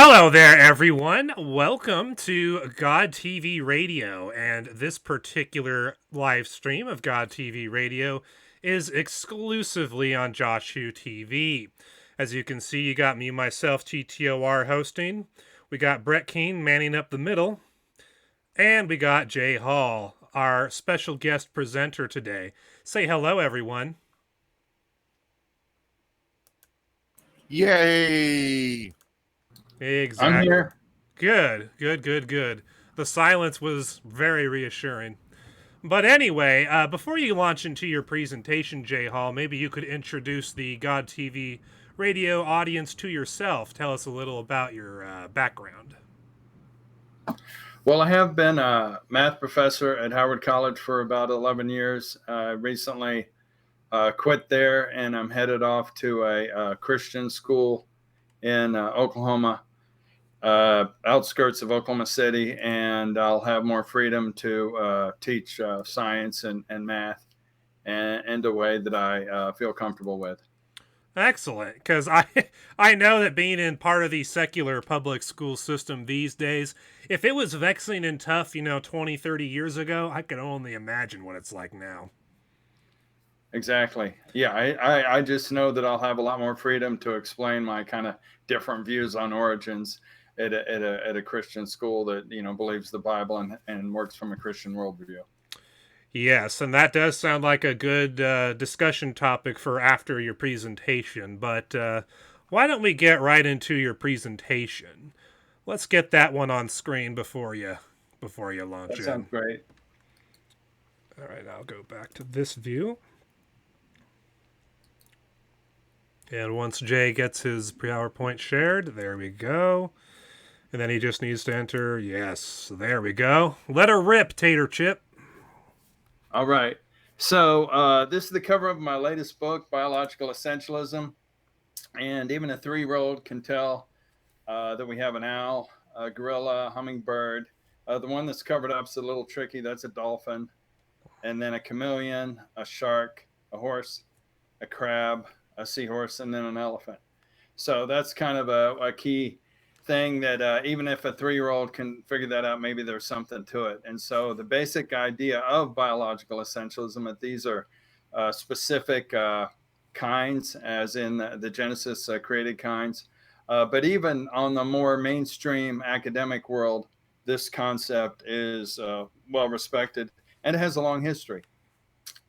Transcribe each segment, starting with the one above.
Hello there, everyone. Welcome to GodTVRadio, and this particular live stream of GodTVRadio is exclusively on Joshu TV. As you can see, you got me, myself, TTOR hosting. We got Brett Keane manning up the middle, and we got Jay Hall, our special guest presenter today. Say hello, everyone. Yay! Exactly. I'm here. Good. The silence was very reassuring. But anyway, before you launch into your presentation, Jay Hall, maybe you could introduce the God TV radio audience to yourself. Tell us a little about your background. Well, I have been a math professor at Howard College for about 11 years. Recently quit there, and I'm headed off to a Christian school in Oklahoma, outskirts of Oklahoma City, and I'll have more freedom to teach science and math in a way that I feel comfortable with. Excellent, because I know that being in part of the secular public school system these days, if it was vexing and tough, 20, 30 years ago, I can only imagine what it's like now. Exactly. Yeah, I just know that I'll have a lot more freedom to explain my kind of different views on origins at a Christian school that, believes the Bible and works from a Christian worldview. Yes, and that does sound like a good discussion topic for after your presentation. But why don't we get right into your presentation? Let's get that one on screen before you launch in. That sounds great. All right, I'll go back to this view. And once Jay gets his PowerPoint shared, there we go. And then he just needs to enter, yes, there we go. Let her rip, Tater Chip. All right. So this is the cover of my latest book, Biological Essentialism. And even a 3-year-old can tell that we have an owl, a gorilla, a hummingbird. The one that's covered up is a little tricky. That's a dolphin. And then a chameleon, a shark, a horse, a crab, a seahorse, and then an elephant. So that's kind of a key thing that even if a 3-year-old can figure that out, maybe there's something to it. And so the basic idea of biological essentialism, that these are specific kinds, as in the Genesis created kinds. But even on the more mainstream academic world, this concept is well respected and it has a long history.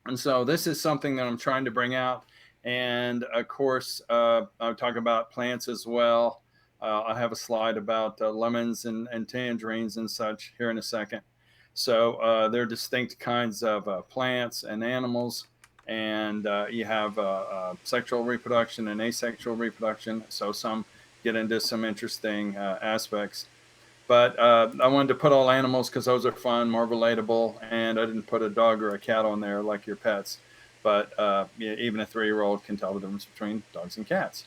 And so this is something that I'm trying to bring out. And of course, I'll talk about plants as well. I have a slide about lemons and tangerines and such here in a second. So they're distinct kinds of plants and animals. And you have sexual reproduction and asexual reproduction. So some get into some interesting aspects. But I wanted to put all animals because those are fun, more relatable. And I didn't put a dog or a cat on there like your pets. But even a 3-year-old can tell the difference between dogs and cats.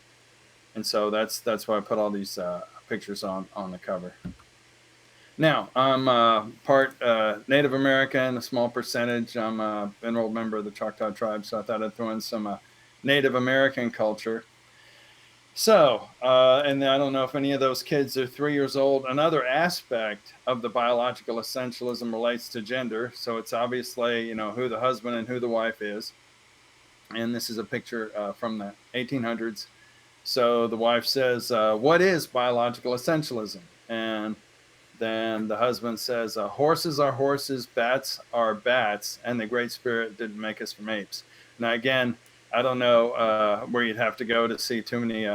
And so that's why I put all these pictures on the cover. Now, I'm part Native American, a small percentage. I'm an enrolled member of the Choctaw tribe, so I thought I'd throw in some Native American culture. So, and I don't know if any of those kids are 3 years old. Another aspect of the biological essentialism relates to gender. So it's obviously, who the husband and who the wife is. And this is a picture from the 1800s. So the wife says, what is biological essentialism? And then the husband says, horses are horses, bats are bats, and the Great Spirit didn't make us from apes. Now, again, I don't know where you'd have to go to see too many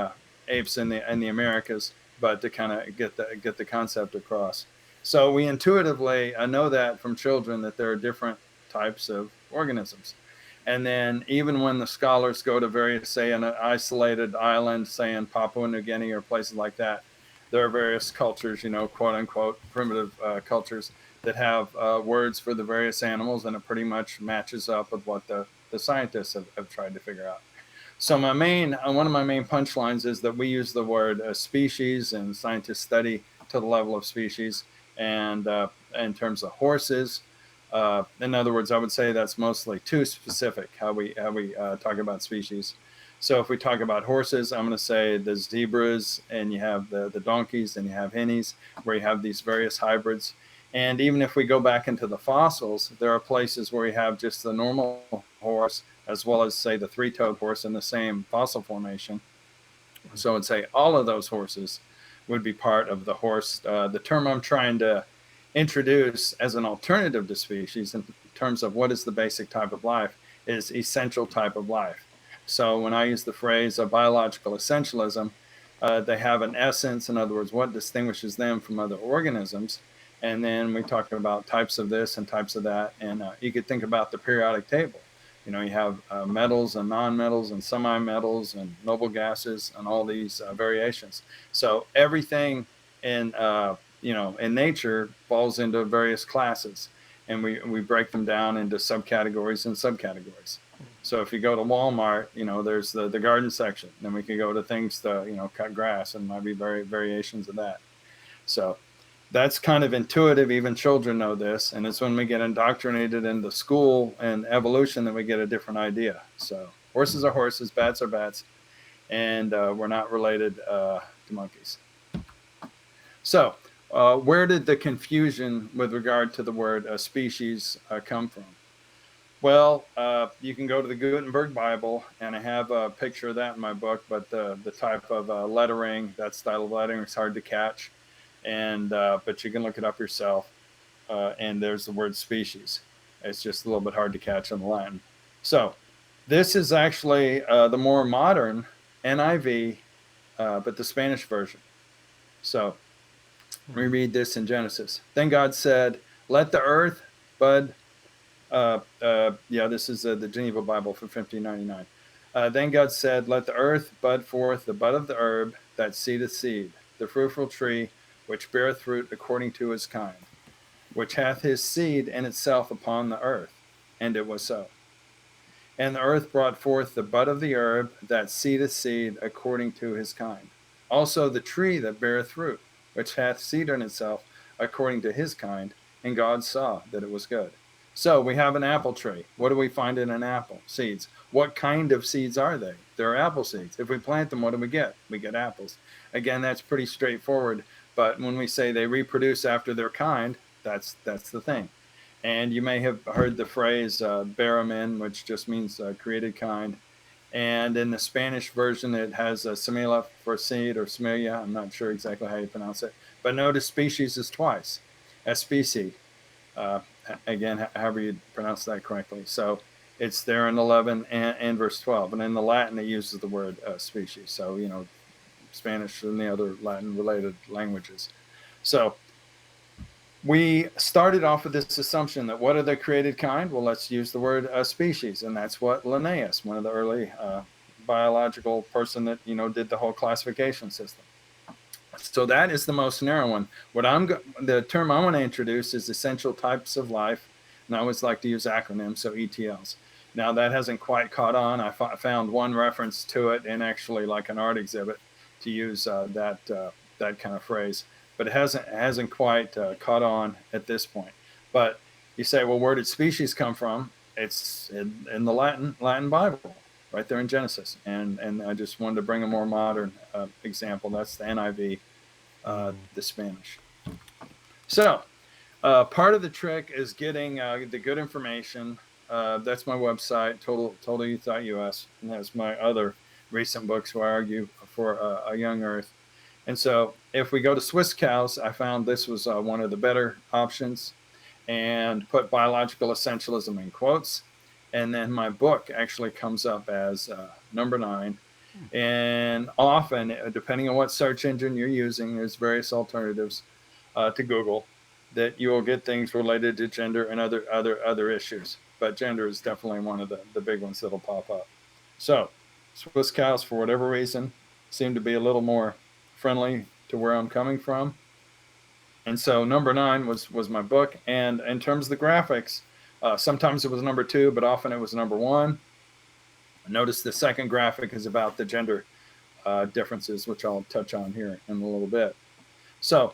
apes in the Americas, but to kind of get the concept across. So we intuitively know that from children that there are different types of organisms. And then even when the scholars go to various, say, an isolated island, say in Papua New Guinea or places like that, there are various cultures, quote unquote, primitive cultures that have words for the various animals, and it pretty much matches up with what the scientists have tried to figure out. So one of my main punchlines is that we use the word species, and scientists study to the level of species. And in terms of horses, in other words, I would say that's mostly too specific how we talk about species. So if we talk about horses, I'm going to say the zebras, and you have the donkeys, and you have hennies, where you have these various hybrids. And even if we go back into the fossils, there are places where you have just the normal horse, as well as, say, the three-toed horse in the same fossil formation. So I'd say all of those horses would be part of the horse. The term I'm trying to introduce as an alternative to species in terms of what is the basic type of life is essential type of life. So when I use the phrase biological essentialism, they have an essence. In other words, what distinguishes them from other organisms. And then we talk about types of this and types of that. And you could think about the periodic table. You have metals and non-metals and semi-metals and noble gases and all these variations. So everything in in nature falls into various classes, and we break them down into subcategories and subcategories. So if you go to Walmart, there's the garden section. Then we can go to things to cut grass, and might be variations of that. So that's kind of intuitive. Even children know this, and it's when we get indoctrinated into school and evolution that we get a different idea. So horses are horses, bats are bats, and we're not related to monkeys. So where did the confusion with regard to the word species come from? Well, you can go to the Gutenberg Bible, and I have a picture of that in my book, but the type of lettering, that style of lettering is hard to catch. And but you can look it up yourself, and there's the word species. It's just a little bit hard to catch in Latin. So this is actually the more modern NIV, but the Spanish version. So let me read this in Genesis. Then God said, "Let the earth bud." This is the Geneva Bible from 1599. Then God said, "Let the earth bud forth the bud of the herb that seedeth seed, the fruitful tree, which beareth fruit according to his kind, which hath his seed in itself upon the earth." And it was so. And the earth brought forth the bud of the herb that seedeth seed according to his kind. Also the tree that beareth fruit, which hath seed in itself according to his kind. And God saw that it was good. So we have an apple tree. What do we find in an apple? Seeds. What kind of seeds are they? They're apple seeds. If we plant them, what do we get? We get apples. Again, that's pretty straightforward. But when we say they reproduce after their kind, that's the thing. And you may have heard the phrase baramin, which just means created kind. And in the Spanish version, it has a semilla for seed, or semilla. I'm not sure exactly how you pronounce it. But notice species is twice. Especie. Again, however you pronounce that correctly. So it's there in 11 and verse 12. And in the Latin, it uses the word species. So, Spanish and the other Latin related languages. So we started off with this assumption that what are the created kind? Well, let's use the word species. And that's what Linnaeus, one of the early biological person that, did the whole classification system. So that is the most narrow one. The term I want to introduce is essential types of life. And I always like to use acronyms, so ETLs. Now that hasn't quite caught on. I found one reference to it in actually like an art exhibit to use that kind of phrase, but it hasn't quite caught on at this point. But you say, well, where did species come from? It's in the Latin Bible, right there in Genesis. And I just wanted to bring a more modern example. That's the NIV, the Spanish. So part of the trick is getting the good information. That's my website, totalyouth.us, and that's my other recent books where I argue for a young earth. And so if we go to Swiss cows, I found this was one of the better options, and put biological essentialism in quotes. And then my book actually comes up as number 9. And often, depending on what search engine you're using, there's various alternatives to Google that you will get things related to gender and other issues. But gender is definitely one of the big ones that'll pop up. So Swiss cows, for whatever reason, seem to be a little more friendly to where I'm coming from. And so number 9 was my book. And in terms of the graphics, sometimes it was number 2, but often it was number 1. Notice the second graphic is about the gender differences, which I'll touch on here in a little bit. So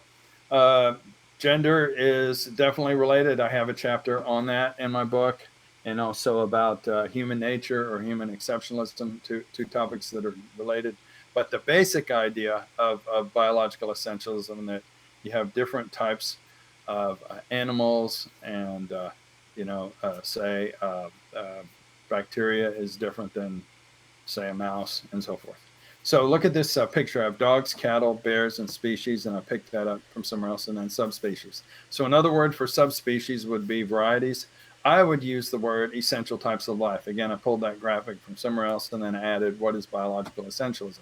gender is definitely related. I have a chapter on that in my book. and also about human nature or human exceptionalism, two topics that are related. But the basic idea of biological essentialism, that you have different types of animals, and say bacteria is different than, say, a mouse, and so forth. So look at this picture. I have dogs, cattle, bears, and species, and I picked that up from somewhere else, and then subspecies. So another word for subspecies would be varieties. I would use the word essential types of life. Again, I pulled that graphic from somewhere else and then added what is biological essentialism.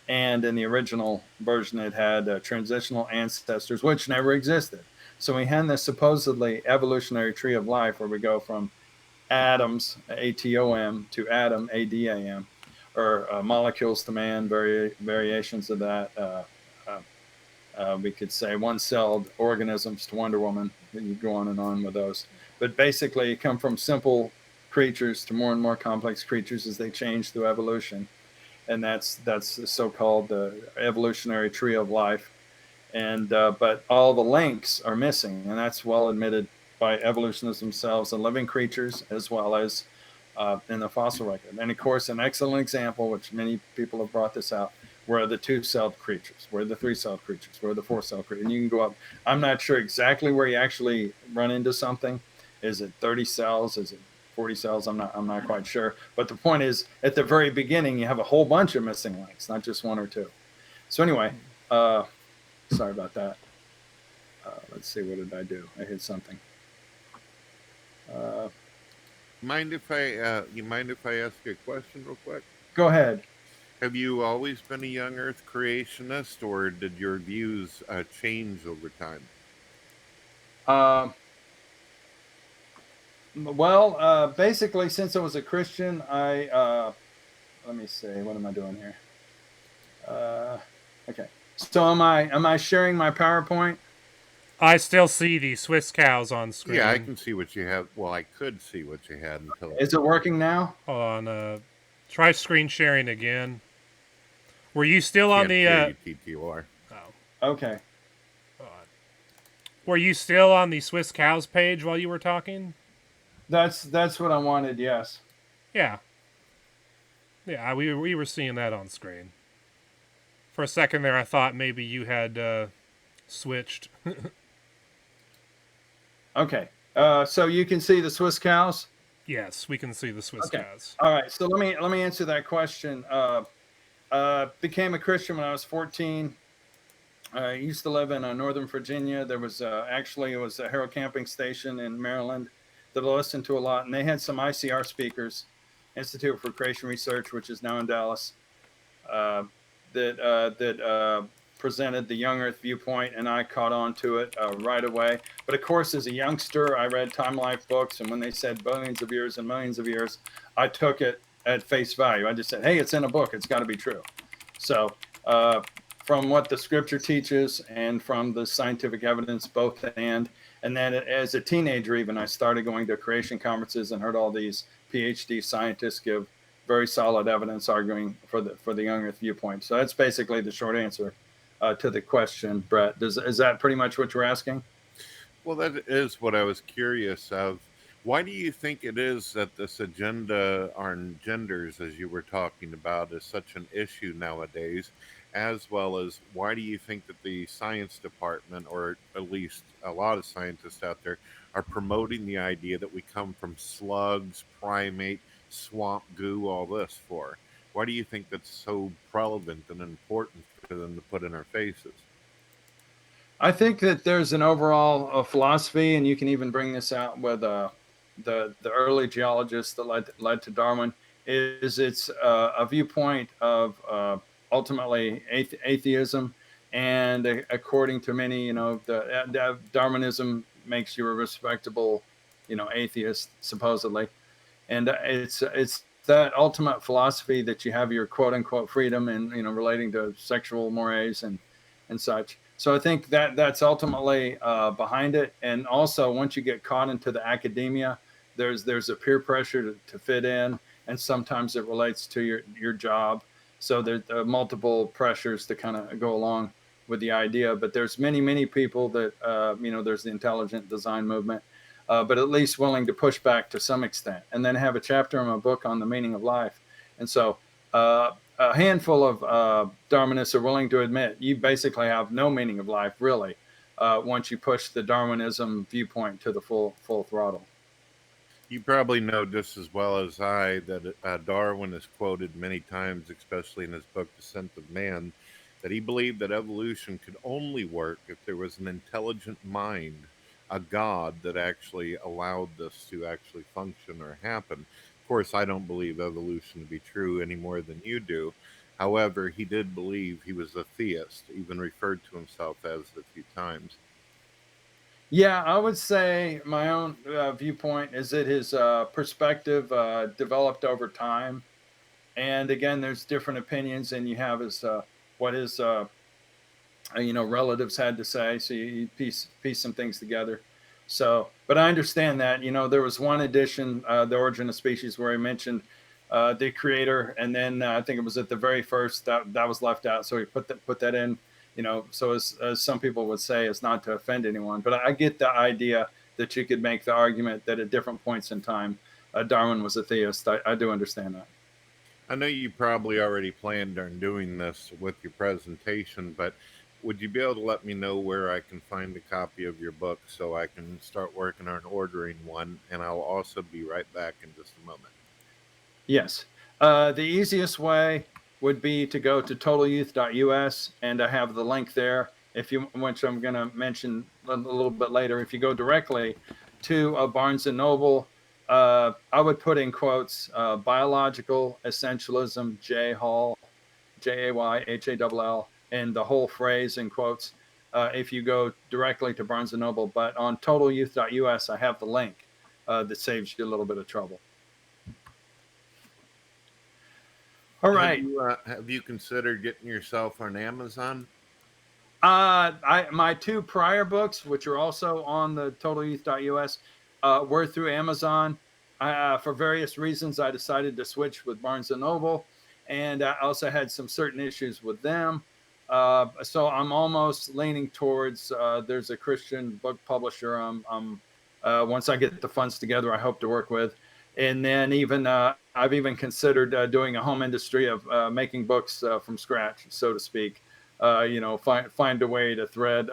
And in the original version, it had transitional ancestors, which never existed. So we had this supposedly evolutionary tree of life where we go from atoms, ATOM, to atom, ADAM, or molecules to man, variations of that. Uh, we could say one-celled organisms to Wonder Woman. You go on and on with those. But basically, you come from simple creatures to more and more complex creatures as they change through evolution, and that's the so-called evolutionary tree of life. And but all the links are missing, and that's well admitted by evolutionists themselves and living creatures, as well as in the fossil record. And of course, an excellent example, which many people have brought this out, were the two-celled creatures, were the three-celled creatures, were the four-celled creatures. And you can go up. I'm not sure exactly where you actually run into something. Is it 30 cells? Is it 40 cells? I'm not quite sure. But the point is, at the very beginning, you have a whole bunch of missing links, not just one or two. So anyway, sorry about that. Let's see, what did I do? I hit something. Mind if you mind if I ask you a question real quick? Go ahead. Have you always been a young Earth creationist, or did your views change over time? Well, basically, since I was a Christian, let me see, what am I doing here? Okay. So am I sharing my PowerPoint? I still see the Swiss cows on screen. Yeah, I can see what you have. Well, I could see what you had until. Is it working now? Hold on. Try screen sharing again. Were you still on Can't the hear you, TTOR. Oh, Okay. were you still on the Swiss cows page while you were talking? That's what I wanted. Yes. Yeah. Yeah, we were seeing that on screen. For a second there, I thought maybe you had switched. Okay. So you can see the Swiss cows. Yes, we can see the Swiss Okay. cows. All right. So let me answer that question. Became a Christian when I was 14. I used to live in Northern Virginia. There was actually, it was a Harrow camping station in Maryland that I listened to a lot, and they had some ICR speakers, Institute for Creation Research, which is now in Dallas, that presented the young Earth viewpoint, and I caught on to it right away. But of course, as a youngster, I read Time Life books, and when they said billions of years and millions of years, I took it at face value. I just said, hey, it's in a book. It's got to be true. So from what the scripture teaches and from the scientific evidence, both and then as a teenager, even I started going to creation conferences and heard all these PhD scientists give very solid evidence arguing for the young Earth viewpoint. So that's basically the short answer to the question, Brett. Is that pretty much what you're asking? Well, that is what I was curious of. Why do you think it is that this agenda on genders, as you were talking about, is such an issue nowadays? As well as why do you think that the science department, or at least a lot of scientists out there, are promoting the idea that we come from slugs, primate, swamp goo, all this for? Why do you think that's so relevant and important for them to put in our faces? I think that there's an overall philosophy, and you can even bring this out with the early geologists that led to Darwin. Is it's a viewpoint of ultimately atheism, and according to many, the Darwinism makes you a respectable, atheist supposedly, and it's that ultimate philosophy that you have your quote unquote freedom and relating to sexual mores and such. So I think that that's ultimately behind it. And also, once you get caught into the academia, there's a peer pressure to fit in, and sometimes it relates to your job. So there's multiple pressures to kind of go along with the idea. But there's many people that there's the intelligent design movement. but at least willing to push back to some extent, and then have a chapter in my book on the meaning of life. And so a handful of Darwinists are willing to admit you basically have no meaning of life, really, once you push the Darwinism viewpoint to the full throttle. You probably know just as well as I that Darwin is quoted many times, especially in his book Descent of Man, that he believed that evolution could only work if there was an intelligent mind, a God that actually allowed this to actually function or happen. Of course, I don't believe evolution to be true any more than you do. However, he did believe he was a theist, even referred to himself as a few times. Yeah, I would say my own viewpoint is that his perspective developed over time. And again, there's different opinions, and you have his what his relatives had to say. So you piece some things together. So, but I understand that there was one edition, The Origin of Species, where he mentioned the creator, and then I think it was at the very first that was left out. So he put that in. So as some people would say, it's not to offend anyone, but I get the idea that you could make the argument that at different points in time, Darwin was a theist. I do understand that. I know you probably already planned on doing this with your presentation, but would you be able to let me know where I can find a copy of your book so I can start working on ordering one? And I'll also be right back in just a moment. Yes. The easiest way would be to go to totalyouth.us, and I have the link there. Which I'm going to mention a little bit later. If you go directly to Barnes and Noble, I would put in quotes biological essentialism, J Hall, JAYHALL, and the whole phrase in quotes. If you go directly to Barnes and Noble, but on totalyouth.us, I have the link that saves you a little bit of trouble. All right. Have you considered getting yourself on Amazon? My two prior books, which are also on the totalyouth.us, were through Amazon. For various reasons, I decided to switch with Barnes and Noble, and I also had some certain issues with them. So I'm almost leaning towards there's a Christian book publisher. Once I get the funds together, I hope to work with, and then even I've even considered doing a home industry of making books from scratch, so to speak. Find a way to thread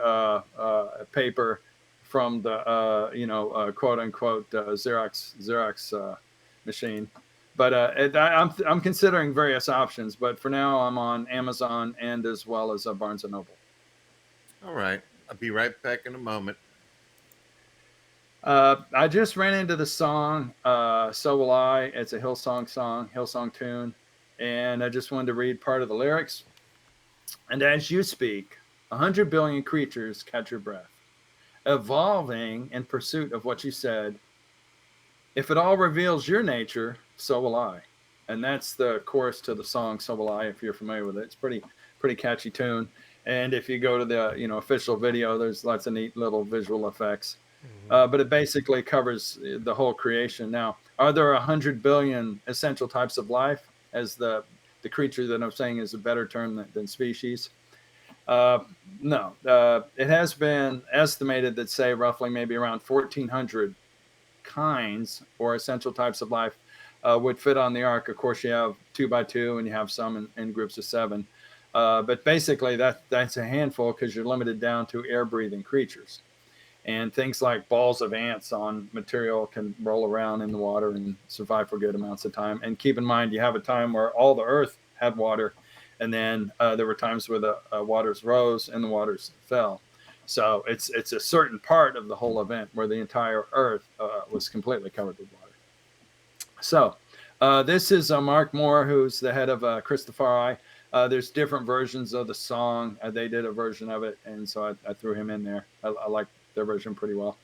paper from the quote unquote Xerox machine. But I'm considering various options. But for now, I'm on Amazon and as well as Barnes and Noble. All right, I'll be right back in a moment. I just ran into the song "So Will I." It's a Hillsong tune, and I just wanted to read part of the lyrics. And as you speak, 100 billion creatures catch your breath, evolving in pursuit of what you said. If it all reveals your nature, so will I. And that's the chorus to the song "So Will I." If you're familiar with it, it's pretty catchy tune. And if you go to the official video, there's lots of neat little visual effects. But it basically covers the whole creation. Now, are there 100 billion essential types of life? As the creature that I'm saying is a better term than species. No, it has been estimated that say roughly maybe around 1,400 kinds or essential types of life would fit on the ark. Of course, you have 2 by 2 and you have some in groups of 7. But basically that's a handful because you're limited down to air breathing creatures. And things like balls of ants on material can roll around in the water and survive for good amounts of time. And keep in mind, you have a time where all the earth had water, and then there were times where the waters rose and the waters fell. So it's a certain part of the whole event where the entire earth was completely covered with water. So this is Mark Moore, who's the head of Christopher. There's different versions of the song. They did a version of it, and so I threw him in there. I like their version pretty well.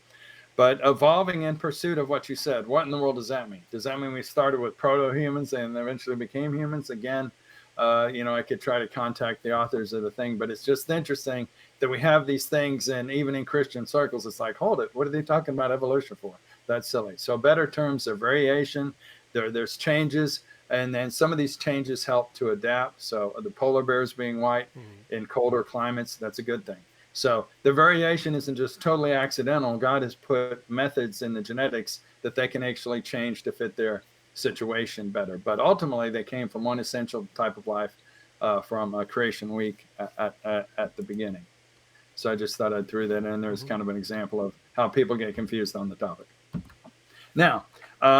But evolving in pursuit of what you said, what in the world does that mean? Does that mean we started with proto-humans and eventually became humans again? I could try to contact the authors of the thing, but it's just interesting that we have these things, and even in Christian circles, it's like, hold it, what are they talking about evolution for? That's silly. So better terms are variation. There's changes, and then some of these changes help to adapt. So the polar bears being white in colder climates, that's a good thing. So the variation isn't just totally accidental. God has put methods in the genetics that they can actually change to fit their situation better. But ultimately, they came from one essential type of life from creation week at the beginning. So I just thought I'd throw that in there as kind of an example of how people get confused on the topic. Now,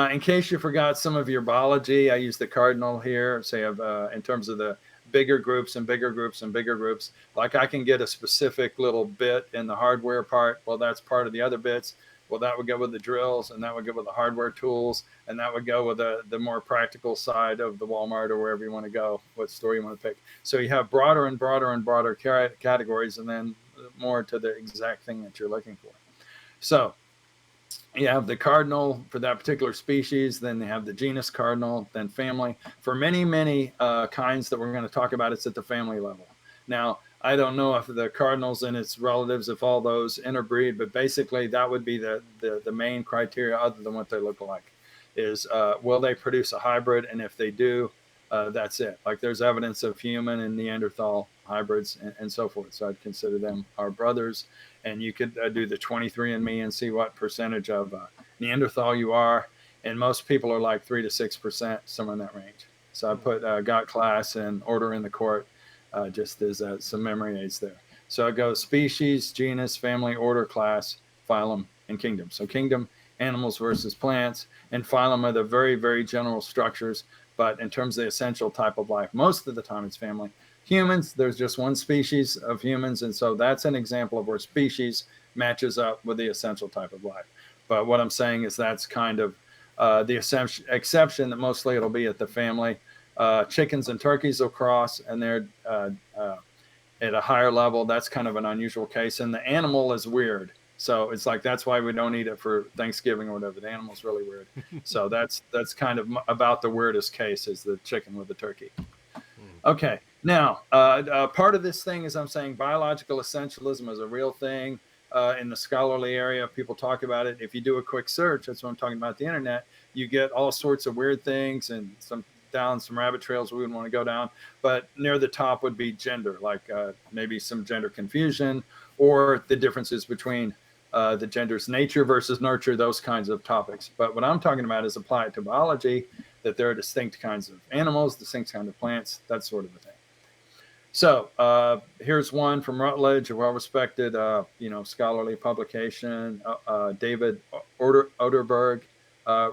in case you forgot some of your biology, I use the cardinal here, say in terms of the bigger groups and bigger groups and bigger groups. Like I can get a specific little bit in the hardware part. Well, that's part of the other bits. Well, that would go with the drills, and that would go with the hardware tools, and that would go with the more practical side of the Walmart or wherever you want to go, what store you want to pick. So you have broader and broader and broader categories, and then more to the exact thing that you're looking for. So you have the cardinal for that particular species, then they have the genus cardinal, then family. For many kinds that we're going to talk about, it's at the family level. Now, I don't know if the cardinals and its relatives, if all those interbreed, but basically that would be the main criteria other than what they look like is will they produce a hybrid? And if they do, that's it. Like there's evidence of human and Neanderthal hybrids and so forth. So I'd consider them our brothers. And you could do the 23andMe and see what percentage of Neanderthal you are. And most people are like 3 to 6%, somewhere in that range. So I put got class and order in the court just as some memory aids there. So it goes species, genus, family, order, class, phylum, and kingdom. So kingdom, animals versus plants, and phylum are the very, very general structures. But in terms of the essential type of life, most of the time it's family. Humans, there's just one species of humans. And so that's an example of where species matches up with the essential type of life. But what I'm saying is that's kind of the exception that mostly it'll be at the family. Chickens and turkeys will cross, and they're at a higher level. That's kind of an unusual case. And the animal is weird. So it's like, that's why we don't eat it for Thanksgiving or whatever. The animal's really weird. So that's kind of about the weirdest case is the chicken with the turkey. Okay. Now, part of this thing is I'm saying biological essentialism is a real thing in the scholarly area. People talk about it. If you do a quick search, that's what I'm talking about, the internet, you get all sorts of weird things and down some rabbit trails we wouldn't want to go down. But near the top would be gender, like maybe some gender confusion or the differences between the gender's nature versus nurture, those kinds of topics. But what I'm talking about is apply it to biology, that there are distinct kinds of animals, distinct kinds of plants, that sort of a thing. So here's one from Rutledge, a well-respected, scholarly publication, David Oderberg,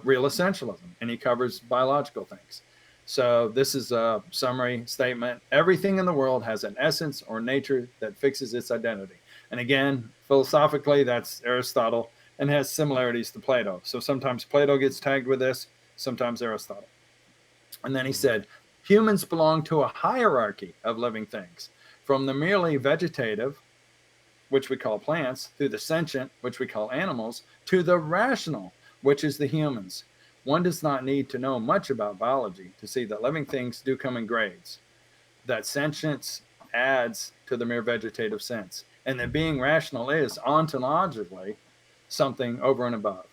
Real Essentialism, and he covers biological things. So this is a summary statement. Everything in the world has an essence or nature that fixes its identity. And again, philosophically, that's Aristotle and has similarities to Plato. So sometimes Plato gets tagged with this, sometimes Aristotle. And then he said, humans belong to a hierarchy of living things, from the merely vegetative, which we call plants, through the sentient, which we call animals, to the rational, which is the humans. One does not need to know much about biology to see that living things do come in grades, that sentience adds to the mere vegetative sense, and that being rational is ontologically something over and above,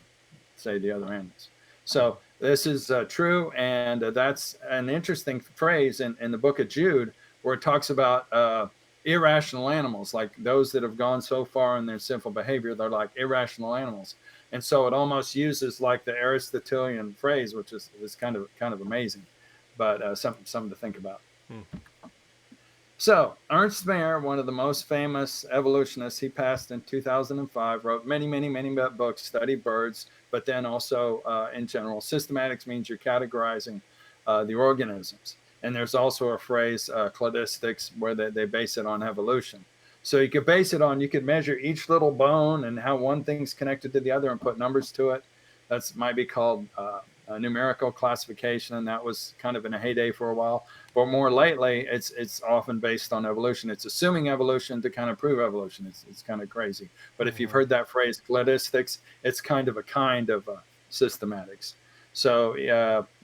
say, the other animals. So this is true, and that's an interesting phrase in the book of Jude, where it talks about irrational animals, like those that have gone so far in their sinful behavior, they're like irrational animals. And so it almost uses like the Aristotelian phrase, which is kind of amazing, but something to think about. So Ernst Mayr, one of the most famous evolutionists, he passed in 2005, wrote many books, studied birds, but then also in general, systematics means you're categorizing the organisms. And there's also a phrase, cladistics, where they base it on evolution. So you could base it on, you could measure each little bone and how one thing's connected to the other and put numbers to it. That's might be called a numerical classification, and that was kind of in a heyday for a while. But more lately, it's often based on evolution. It's assuming evolution to kind of prove evolution. It's kind of crazy. But if you've heard that phrase, cladistics, it's kind of systematics. So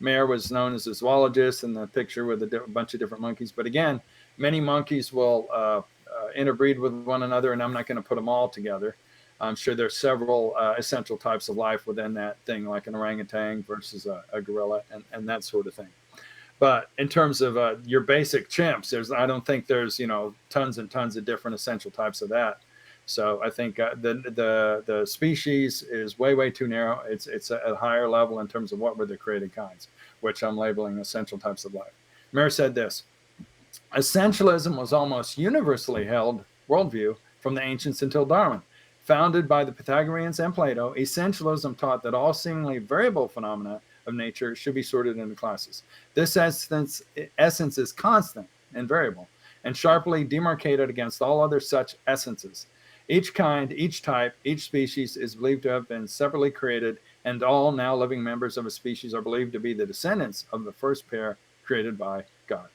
Mayr was known as a zoologist in the picture with a bunch of different monkeys. But again, many monkeys will interbreed with one another, and I'm not going to put them all together. I'm sure there's several essential types of life within that thing, like an orangutan versus a gorilla and that sort of thing. But in terms of your basic chimps, I don't think there's tons and tons of different essential types of that. So I think the species is way too narrow. It's at a higher level in terms of what were the created kinds, which I'm labeling essential types of life. Mayer said this: Essentialism was almost universally held worldview from the ancients until Darwin. Founded by the Pythagoreans and Plato, essentialism taught that all seemingly variable phenomena of nature should be sorted into classes. This essence is constant and variable, and sharply demarcated against all other such essences. Each kind, each type, each species is believed to have been separately created, and all now living members of a species are believed to be the descendants of the first pair created by God.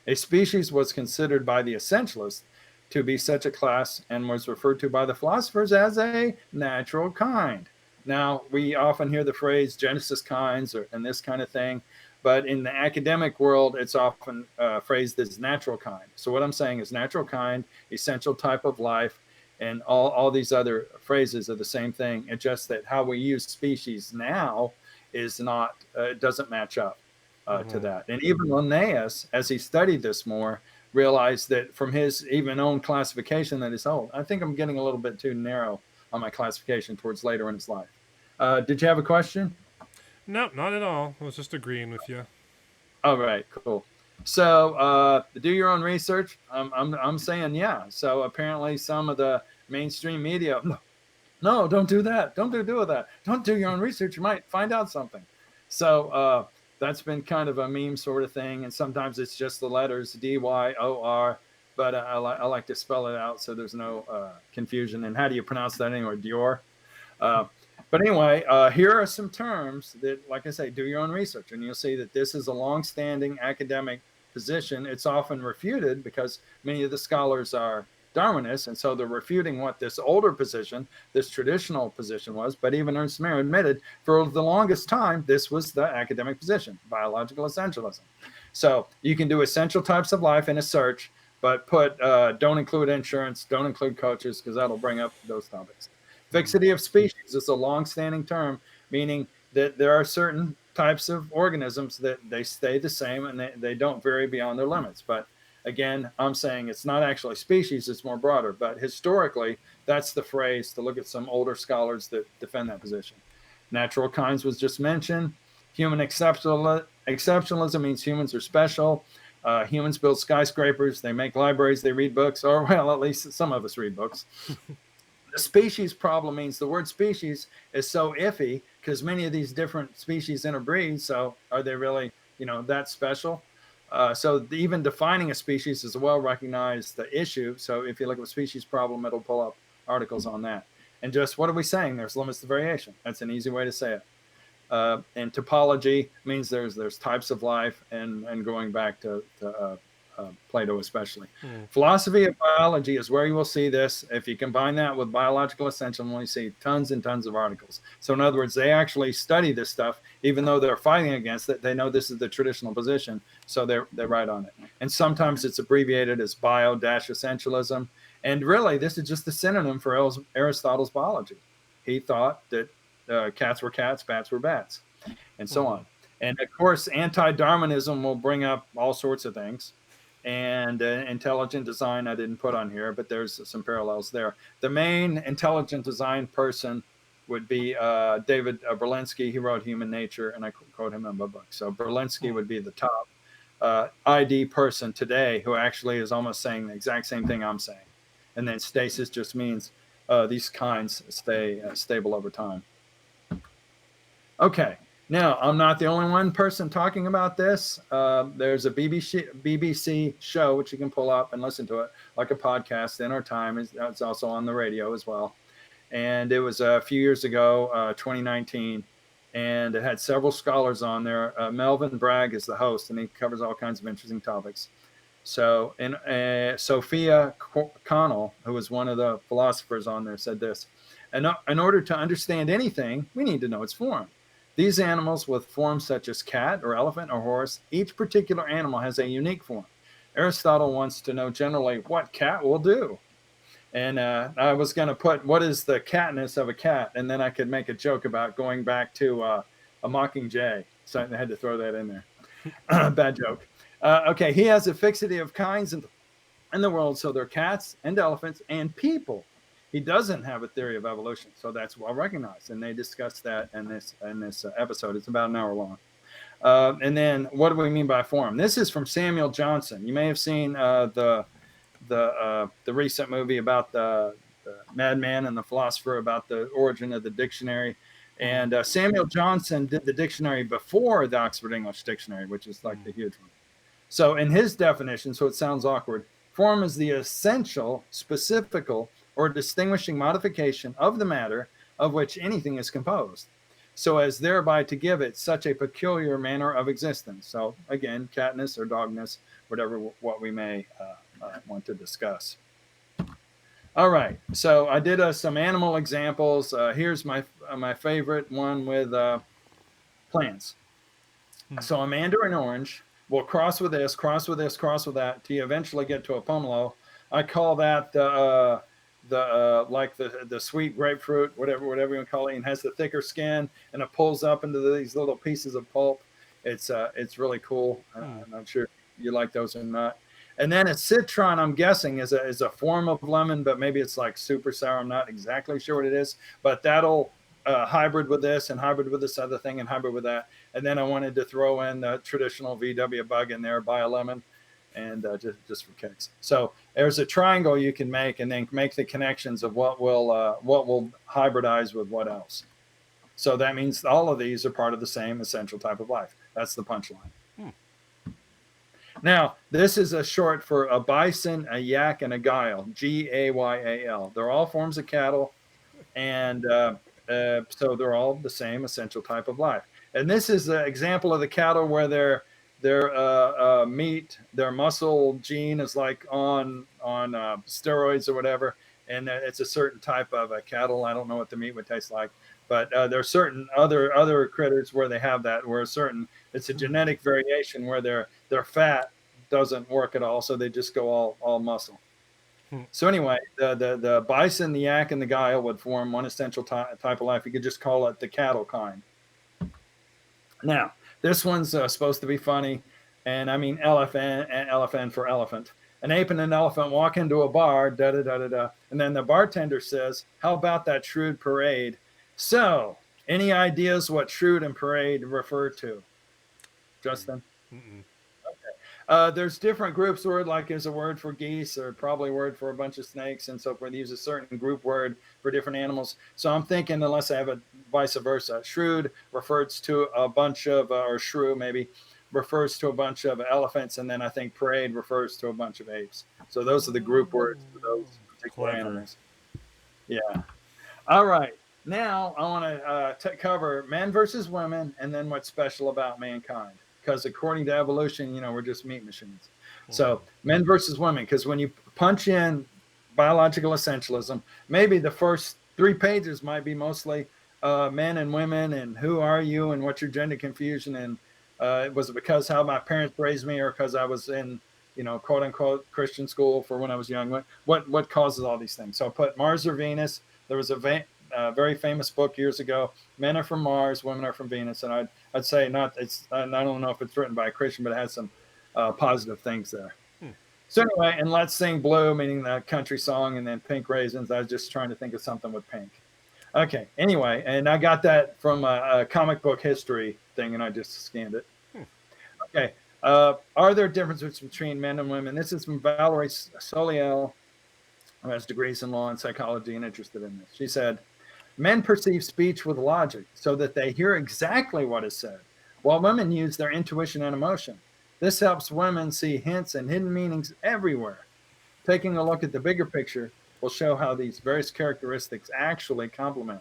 A species was considered by the essentialists to be such a class and was referred to by the philosophers as a natural kind. Now, we often hear the phrase Genesis kinds and this kind of thing, but in the academic world, it's often phrased as natural kind. So what I'm saying is natural kind, essential type of life, and all these other phrases are the same thing. It's just that how we use species now is not, doesn't match up to that. And even Linnaeus, as he studied this more, realized that from his even own classification that he's, I think I'm getting a little bit too narrow on my classification towards later in his life. Did you have a question? No, not at all. I was just agreeing with you. All right, cool. So do your own research. I'm saying yeah. So apparently some of the mainstream media, no, don't do that. Don't do that. Don't do your own research. You might find out something. So that's been kind of a meme sort of thing. And sometimes it's just the letters DYOR, but I like to spell it out so there's no confusion. And how do you pronounce that anyway? Dior. But anyway, here are some terms that, like I say, do your own research, and you'll see that this is a long-standing academic position. It's often refuted because many of the scholars are Darwinists, and so they're refuting what this older position, this traditional position was. But even Ernst Mayr admitted for the longest time, this was the academic position, biological essentialism. So you can do essential types of life in a search, but don't include insurance, don't include coaches, because that'll bring up those topics. Fixity of species is a long-standing term, meaning that there are certain types of organisms that they stay the same and they don't vary beyond their limits. But again, I'm saying it's not actually species, it's more broader. But historically, that's the phrase to look at some older scholars that defend that position. Natural kinds was just mentioned. Human exceptionalism means humans are special. Humans build skyscrapers, they make libraries, they read books, or well, at least some of us read books. The species problem means the word species is so iffy because many of these different species interbreed. So are they really, that special? So even defining a species is a well-recognized issue. So if you look at the species problem, it'll pull up articles on that. And just what are we saying? There's limits to variation. That's an easy way to say it. And topology means there's types of life, and going back to Plato especially. Philosophy of biology is where you will see this. If you combine that with biological essentialism, you see tons and tons of articles. So in other words, they actually study this stuff, even though they're fighting against it. They know this is the traditional position, so they're right on it. And sometimes it's abbreviated as bio-essentialism. And really, this is just a synonym for Aristotle's biology. He thought that cats were cats, bats were bats, and so on. And of course, anti-Darwinism will bring up all sorts of things. And intelligent design I didn't put on here, but there's some parallels there. The main intelligent design person would be David Berlinski. He wrote Human Nature, and I quote him in my book. So Berlinski would be the top ID person today who actually is almost saying the exact same thing I'm saying. And then stasis just means these kinds stay stable over time. Okay. Now, I'm not the only one person talking about this. There's a BBC show, which you can pull up and listen to it, like a podcast in our time. It's also on the radio as well. And it was a few years ago, 2019, and it had several scholars on there. Melvin Bragg is the host, and he covers all kinds of interesting topics. So, and Sophia Connell, who was one of the philosophers on there, said this: in order to understand anything, we need to know its form. These animals with forms such as cat or elephant or horse, each particular animal has a unique form. Aristotle wants to know generally what cat will do. And I was going to put, what is the catness of a cat? And then I could make a joke about going back to a mockingjay. So I had to throw that in there. Bad joke. Okay, he has a fixity of kinds in the world. So they're cats and elephants and people. He doesn't have a theory of evolution, so that's well recognized, and they discuss that in this episode. It's about an hour long. And then, what do we mean by form? This is from Samuel Johnson. You may have seen the recent movie about the madman and the philosopher, about the origin of the dictionary. And Samuel Johnson did the dictionary before the Oxford English Dictionary, which is like the huge one. So in his definition, so it sounds awkward, form is the essential, specifical, or distinguishing modification of the matter of which anything is composed, so as thereby to give it such a peculiar manner of existence. So again, catness or dogness, whatever what we may want to discuss. All right, so I did some animal examples. Here's my favorite one with plants. So a mandarin orange will cross with this, cross with this, cross with that, till you eventually get to a pomelo. I call that like the sweet grapefruit, whatever you want to call it, and has the thicker skin, and it pulls up into these little pieces of pulp. It's really cool. I'm not sure you like those or not. And then a citron, I'm guessing, is a form of lemon, but maybe it's like super sour. I'm not exactly sure what it is, but that'll hybrid with this and hybrid with this other thing and hybrid with that. And then I wanted to throw in the traditional VW bug in there, buy a lemon, and just for kicks. So there's a triangle you can make, and then make the connections of what will hybridize with what else. So that means all of these are part of the same essential type of life. That's the punchline. Now, this is a short for a bison, a yak, and a guile, G-A-Y-A-L. They're all forms of cattle, and so they're all the same essential type of life. And this is an example of the cattle where their meat, their muscle gene is like on steroids or whatever, and it's a certain type of a cattle. I don't know what the meat would taste like, but there are certain other critters where they have that, where it's a genetic variation where their fat doesn't work at all, so they just go all muscle. So anyway, the bison, the yak, and the guile would form one essential type of life. You could just call it the cattle kind. Now, this one's supposed to be funny, and I mean elephant for elephant. An ape and an elephant walk into a bar, da-da-da-da-da, and then the bartender says, "How about that shrewd parade?" So, any ideas what shrewd and parade refer to? Justin? There's different groups word, like there's a word for geese, or probably a word for a bunch of snakes and so forth. They use a certain group word for different animals. So I'm thinking, unless I have a vice versa, shrewd refers to a bunch of, or shrew maybe, refers to a bunch of elephants, and then I think parade refers to a bunch of apes. So those are the group words for those particular animals. Yeah. All right. Now I want to cover men versus women, and then what's special about mankind. Because according to evolution, we're just meat machines. So men versus women, because when you punch in biological essentialism, maybe the first 3 pages might be mostly men and women, and who are you, and what's your gender confusion, and was it because how my parents raised me, or because I was in, quote unquote Christian school for when I was young? What causes all these things? So I put Mars or Venus. There was a very famous book years ago. Men are from Mars, women are from Venus, and I'd say not. I don't know if it's written by a Christian, but it has some positive things there. So anyway, and Let's Sing Blue, meaning the country song, and then Pink Raisins. I was just trying to think of something with pink. Okay. Anyway, and I got that from a comic book history thing, and I just scanned it. Okay. Are there differences between men and women? This is from Valerie Soliel, who has degrees in law and psychology and interested in this. She said, men perceive speech with logic so that they hear exactly what is said, while women use their intuition and emotion. This helps women see hints and hidden meanings everywhere. Taking a look at the bigger picture will show how these various characteristics actually complement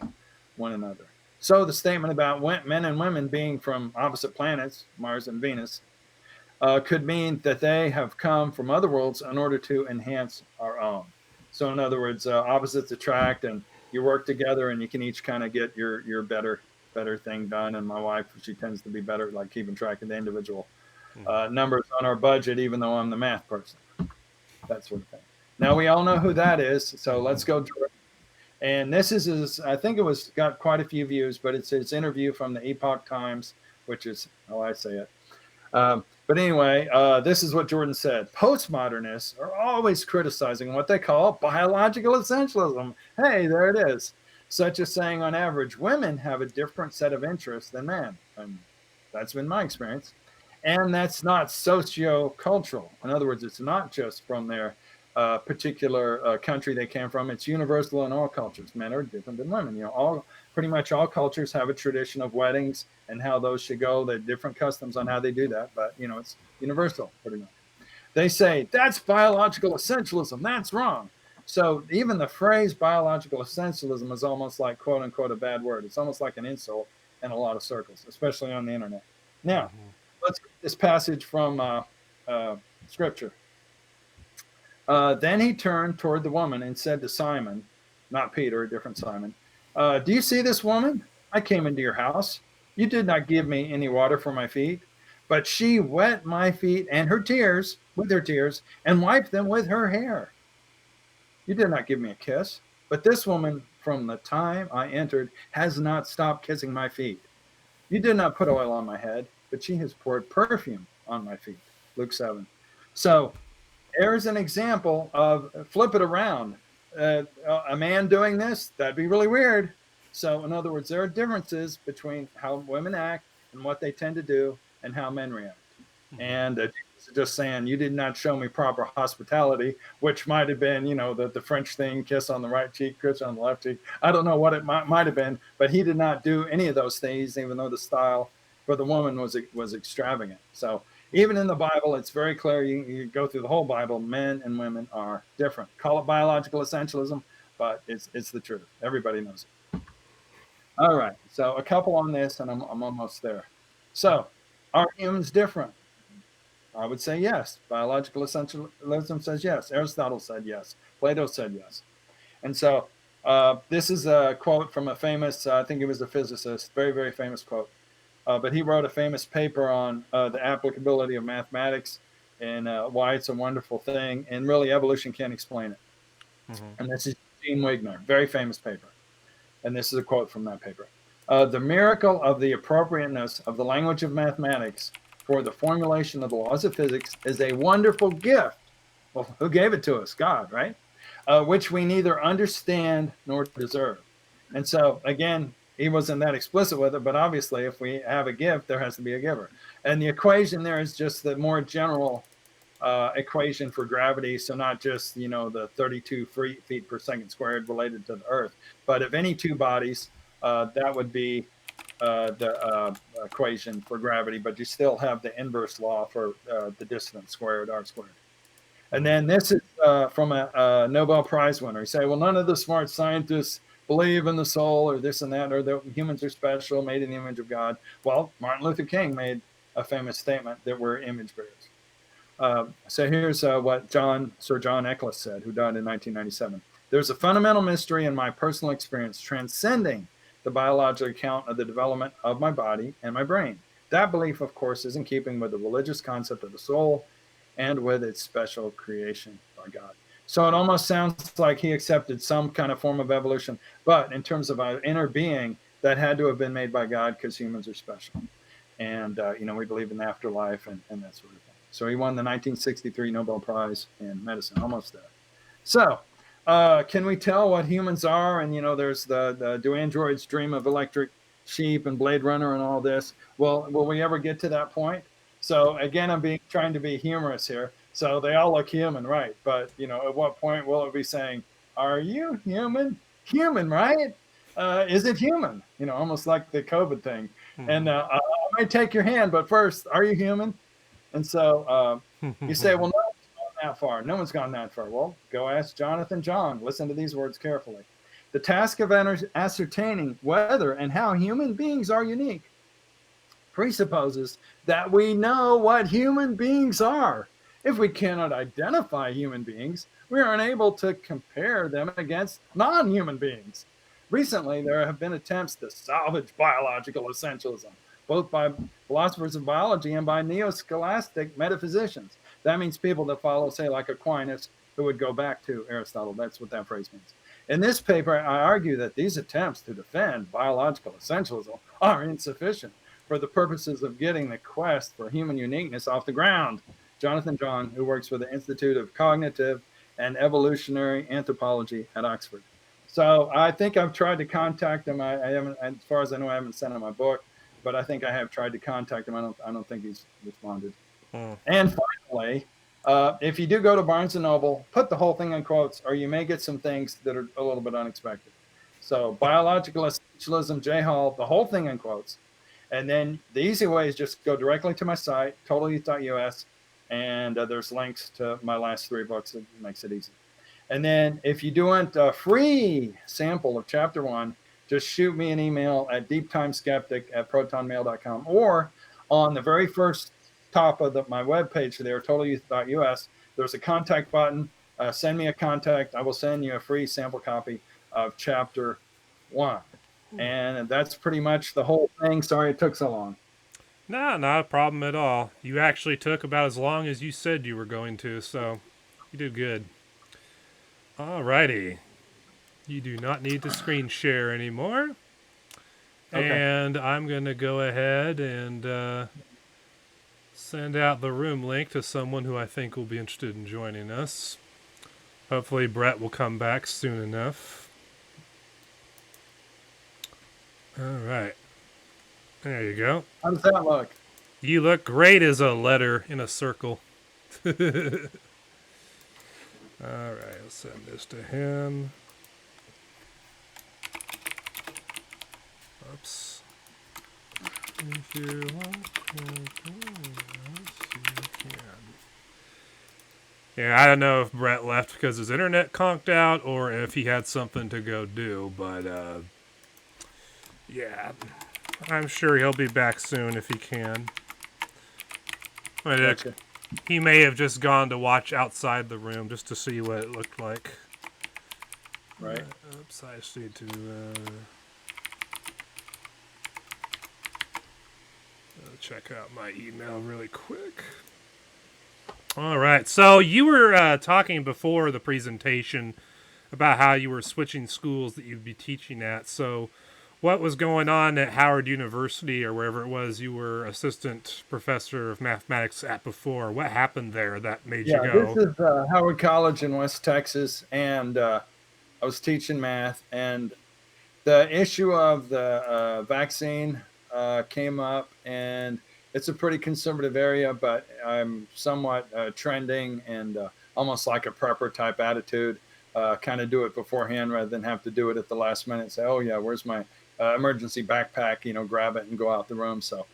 one another. So the statement about men and women being from opposite planets, Mars and Venus, could mean that they have come from other worlds in order to enhance our own. So in other words, opposites attract, and you work together, and you can each kind of get your better thing done. And my wife, she tends to be better at like keeping track of the individual numbers on our budget, even though I'm the math person. That sort of thing. Now we all know who that is, so let's go to it. And this is I think it got quite a few views, but it's interview from the Epoch Times, which is how I say it. But anyway, this is what Jordan said. Postmodernists are always criticizing what they call biological essentialism. Hey, there it is. Such as saying, on average, women have a different set of interests than men. And that's been my experience. And that's not socio-cultural. In other words, it's not just from their particular country they came from. It's universal in all cultures. Men are different than women. Pretty much all cultures have a tradition of weddings and how those should go. There are different customs on how they do that, but it's universal pretty much. They say that's biological essentialism. That's wrong. So even the phrase biological essentialism is almost like, quote unquote, a bad word. It's almost like an insult in a lot of circles, especially on the internet. Now, let's read this passage from Scripture. Then he turned toward the woman and said to Simon, not Peter, a different Simon, do you see this woman? I came into your house. You did not give me any water for my feet, but she wet my feet and her tears with her tears and wiped them with her hair. You did not give me a kiss, but this woman from the time I entered has not stopped kissing my feet. You did not put oil on my head, but she has poured perfume on my feet. Luke 7. So there's an example of flip it around. A man doing this, that'd be really weird. So in other words, there are differences between how women act and what they tend to do and how men react. And just saying, you did not show me proper hospitality, which might have been, the French thing, kiss on the right cheek, kiss on the left cheek. I don't know what it might have been, but he did not do any of those things, even though the style for the woman was extravagant. So even in the Bible, it's very clear. You go through the whole Bible, men and women are different. Call it biological essentialism, but it's the truth. Everybody knows it. All right, so a couple on this, and I'm almost there. So, are humans different? I would say yes. Biological essentialism says yes. Aristotle said yes. Plato said yes. And so this is a quote from a famous, I think he was a physicist, very, very famous quote. But he wrote a famous paper on the applicability of mathematics and why it's a wonderful thing. And really, evolution can't explain it. And this is Gene Wigner, very famous paper. And this is a quote from that paper. The miracle of the appropriateness of the language of mathematics for the formulation of the laws of physics is a wonderful gift. Well, who gave it to us? God, right? Which we neither understand nor deserve. And so, again, he wasn't that explicit with it, but obviously, if we have a gift, there has to be a giver. And the equation there is just the more general equation for gravity. So not just, the 32 feet per second squared related to the Earth, but of any two bodies, that would be the equation for gravity, but you still have the inverse law for the distance squared, r squared. And then this is from a Nobel Prize winner. You say, well, none of the smart scientists believe in the soul or this and that, or that humans are special, made in the image of God. Well, Martin Luther King made a famous statement that we're image bearers. So here's what Sir John Eccles said, who died in 1997. There's a fundamental mystery in my personal experience transcending the biological account of the development of my body and my brain. That belief, of course, is in keeping with the religious concept of the soul and with its special creation by God. So it almost sounds like he accepted some kind of form of evolution, but in terms of our inner being, that had to have been made by God because humans are special. And, we believe in the afterlife and that sort of thing. So he won the 1963 Nobel Prize in medicine, almost there. So can we tell what humans are? And, there's the do androids dream of electric sheep and Blade Runner and all this? Well, will we ever get to that point? So again, I'm trying to be humorous here. So they all look human, right? But, at what point will it be saying, are you human? Human, right? Is it human? Almost like the COVID thing. And I might take your hand, but first, are you human? And so you say, well, no one's gone that far. No one's gone that far. Well, go ask Jonathan John. Listen to these words carefully. The task of ascertaining whether and how human beings are unique presupposes that we know what human beings are. If we cannot identify human beings, we are unable to compare them against non-human beings. Recently, there have been attempts to salvage biological essentialism, both by philosophers of biology and by neo-scholastic metaphysicians. That means people that follow, say, like Aquinas, who would go back to Aristotle. That's what that phrase means. In this paper, I argue that these attempts to defend biological essentialism are insufficient. for the purposes of getting the quest for human uniqueness off the ground. Jonathan John, who works for the Institute of Cognitive and Evolutionary Anthropology at Oxford. So I think I've tried to contact him. I haven't, as far as I know, I haven't sent him my book, but I think I have tried to contact him. I don't think he's responded. And finally, if you do go to Barnes and Noble, put the whole thing in quotes, or you may get some things that are a little bit unexpected. So, Biological Essentialism, J. Hall, the whole thing in quotes. And then the easy way is just go directly to my site, totallyouth.us, and there's links to my last 3 books. It makes it easy. And then if you do want a free sample of chapter 1, just shoot me an email at deeptimeskeptic@protonmail.com, or on the very first top of my webpage there, totallyyouth.us, there's a contact button. Send me a contact. I will send you a free sample copy of chapter 1. And that's pretty much the whole thing. Sorry it took so long. No, not a problem at all. You actually took about as long as you said you were going to, so you did good. Alrighty. You do not need to screen share anymore. Okay. And I'm going to go ahead and send out the room link to someone who I think will be interested in joining us. Hopefully Brett will come back soon enough. All right. There you go. How does that look? You look great as a letter in a circle. All right, I'll send this to him. Oops. If you want to, yes, you can. Yeah, I don't know if Brett left because his internet conked out or if he had something to go do, but yeah, I'm sure he'll be back soon if he can. But Gotcha. He may have just gone to watch outside the room just to see what it looked like. Right. Oops, I just need to check out my email really quick. All right, so you were talking before the presentation about how you were switching schools that you'd be teaching at. So what was going on at Howard University or wherever it was you were assistant professor of mathematics at before? What happened there that made you go? This is Howard College in West Texas, and I was teaching math, and the issue of the vaccine came up, and it's a pretty conservative area, but I'm somewhat trending and almost like a prepper type attitude. Kind of do it beforehand rather than have to do it at the last minute. Say, oh yeah, where's my emergency backpack? Grab it and go out the room. So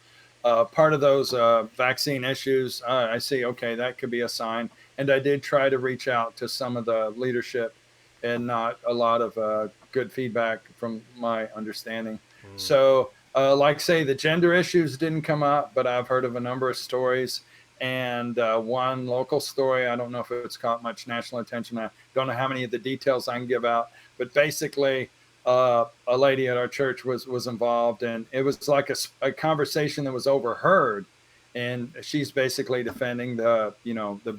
part of those vaccine issues, I see, okay, that could be a sign. And I did try to reach out to some of the leadership, and not a lot of good feedback from my understanding. So like say the gender issues didn't come up, but I've heard of a number of stories, and one local story, I don't know if it's caught much national attention. I don't know how many of the details I can give out, but basically a lady at our church was involved, and it was like a conversation that was overheard, and she's basically defending the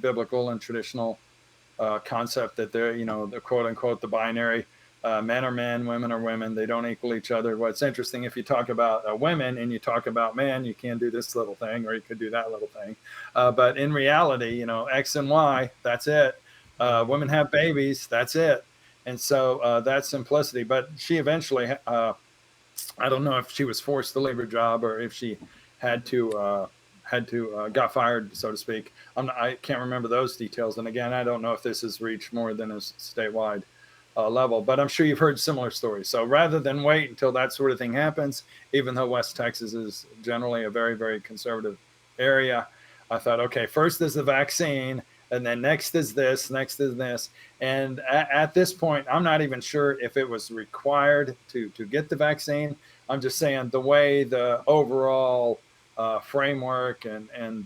biblical and traditional concept that they're the quote unquote the binary. Men are men, women are women. They don't equal each other. What's interesting, if you talk about women and you talk about men, you can't do this little thing or you could do that little thing. But in reality, X and Y, that's it. Women have babies, that's it. And so that's simplicity. But she eventually, I don't know if she was forced to leave her job or if she had to got fired, so to speak. I can't remember those details. And again, I don't know if this has reached more than a statewide level, but I'm sure you've heard similar stories. So rather than wait until that sort of thing happens, even though West Texas is generally a very, very conservative area, I thought, okay, first is the vaccine, and then next is this, And at this point, I'm not even sure if it was required to get the vaccine. I'm just saying the way the overall framework and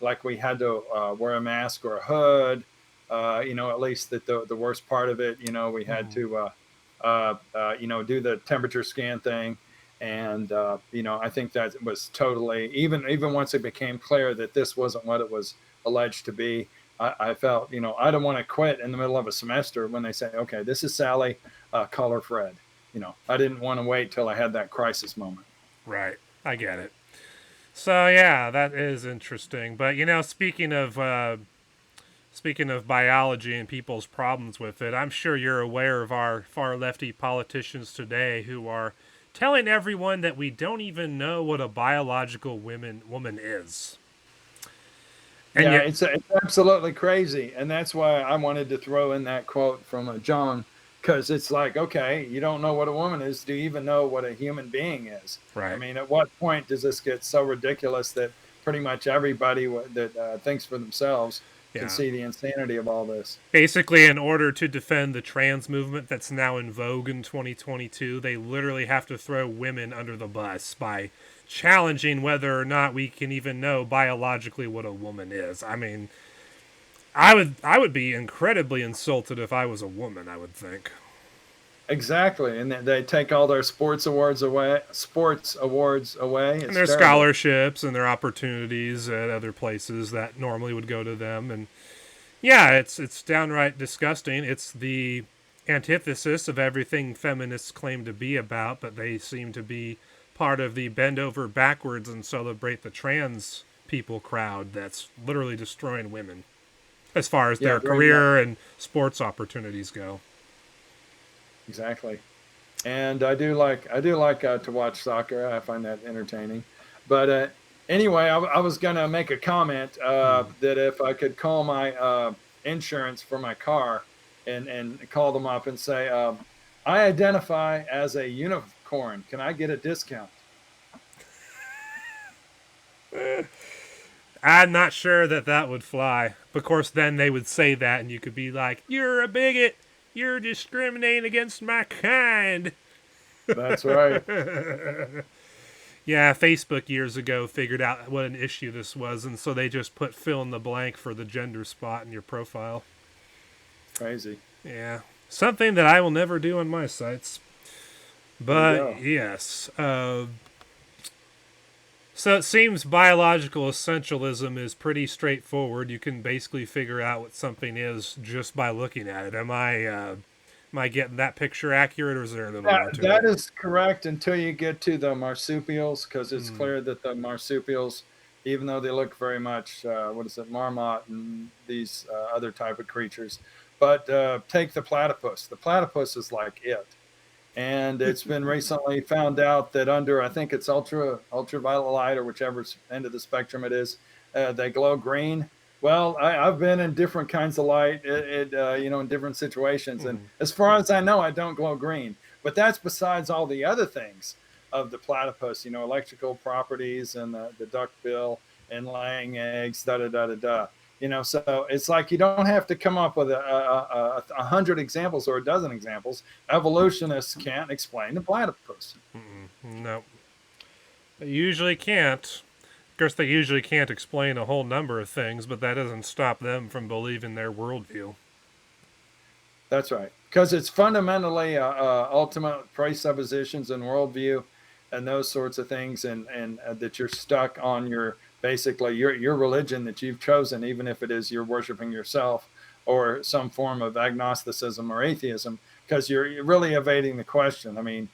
like we had to wear a mask or a hood, at least that the worst part of it, we had to, do the temperature scan thing. And, I think that was totally, even once it became clear that this wasn't what it was alleged to be, I felt, I don't want to quit in the middle of a semester when they say, okay, this is Sally, call her Fred. I didn't want to wait till I had that crisis moment. Right. I get it. So yeah, that is interesting. But speaking of biology and people's problems with it, I'm sure you're aware of our far lefty politicians today who are telling everyone that we don't even know what a biological woman is. And Yeah, yet, it's absolutely crazy, and that's why I wanted to throw in that quote from John, because it's like, okay, you don't know what a woman is. Do you even know what a human being is? I right. mean, at what point does this get so ridiculous that pretty much everybody that thinks for themselves can Yeah. see the insanity of all this? Basically, in order to defend the trans movement that's now in vogue in 2022, they literally have to throw women under the bus by challenging whether or not we can even know biologically what a woman is. I mean, I would be incredibly insulted if I was a woman, I would think. Exactly, and they take all their sports awards away. And It's their terrible. scholarships and their opportunities at other places that normally would go to them. And yeah, it's downright disgusting. It's the antithesis of everything feminists claim to be about, but they seem to be part of the bend over backwards and celebrate the trans people crowd that's literally destroying women as far as Yeah, their very much. career and sports opportunities go. Exactly. And I do like to watch soccer. I find that entertaining. But anyway, I was gonna make a comment Hmm. that if I could call my insurance for my car and call them up and say, I identify as a unicorn. Can I get a discount? I'm not sure that that would fly. Of course, then they would say that, and you could be like, "You're a bigot. You're discriminating against my kind." That's right. Yeah, Facebook years ago figured out what an issue this was, and so they just put fill in the blank for the gender spot in your profile. Crazy. Yeah, something that I will never do on my sites. There you But go. yes, so it seems biological essentialism is pretty straightforward. You can basically figure out what something is just by looking at it. Am I getting that picture accurate, or is there a little That more to that it? is correct until you get to the marsupials, because it's Mm, clear that the marsupials, even though they look very much, what is it, marmot and these other type of creatures, but take the platypus. The platypus is like it, and it's been recently found out that under, I think it's ultraviolet light or whichever end of the spectrum it is, they glow green. Well, I've been in different kinds of light, in different situations, and mm, as far as I know, I don't glow green. But that's besides all the other things of the platypus, electrical properties and the duck bill and laying eggs, da da da da da. So it's like you don't have to come up with a hundred examples or a dozen examples. Evolutionists can't explain the platypus. no, they usually can't. Of course, they usually can't explain a whole number of things, but that doesn't stop them from believing their worldview. That's right, because it's fundamentally ultimate presuppositions and worldview, and those sorts of things, and that you're stuck on your basically your religion that you've chosen, even if it is you're worshiping yourself or some form of agnosticism or atheism, because you're really evading the question. I mean,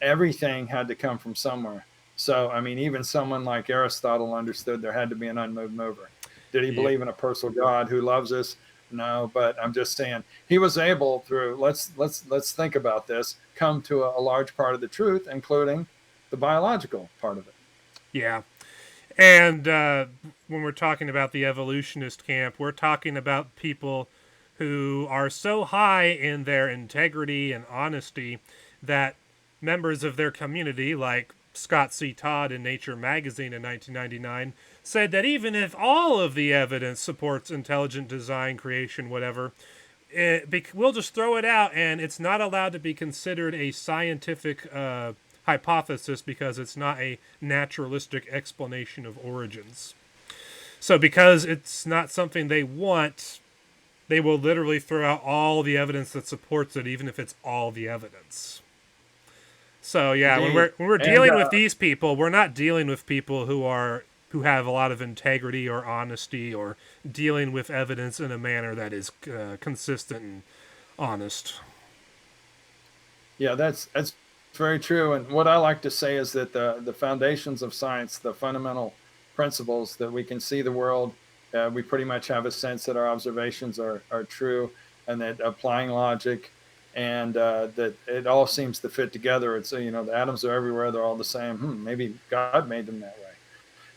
everything had to come from somewhere. So, I mean, even someone like Aristotle understood there had to be an unmoved mover. Did he Yep. believe in a personal God who loves us? No, but I'm just saying he was able through let's think about this, come to a large part of the truth, including the biological part of it. Yeah. And when we're talking about the evolutionist camp, we're talking about people who are so high in their integrity and honesty that members of their community, like Scott C. Todd in Nature magazine in 1999, said that even if all of the evidence supports intelligent design, creation, whatever, we'll just throw it out, and it's not allowed to be considered a scientific hypothesis because it's not a naturalistic explanation of origins. So, because it's not something they want, they will literally throw out all the evidence that supports it, even if it's all the evidence. So, yeah, when Indeed. we're And dealing with these people, we're not dealing with people who have a lot of integrity or honesty, or dealing with evidence in a manner that is consistent and honest. yeah, that's very true. And what I like to say is that the foundations of science, the fundamental principles that we can see the world. We pretty much have a sense that our observations are true, and that applying logic, and that it all seems to fit together. It's, the atoms are everywhere. They're all the same. Maybe God made them that way.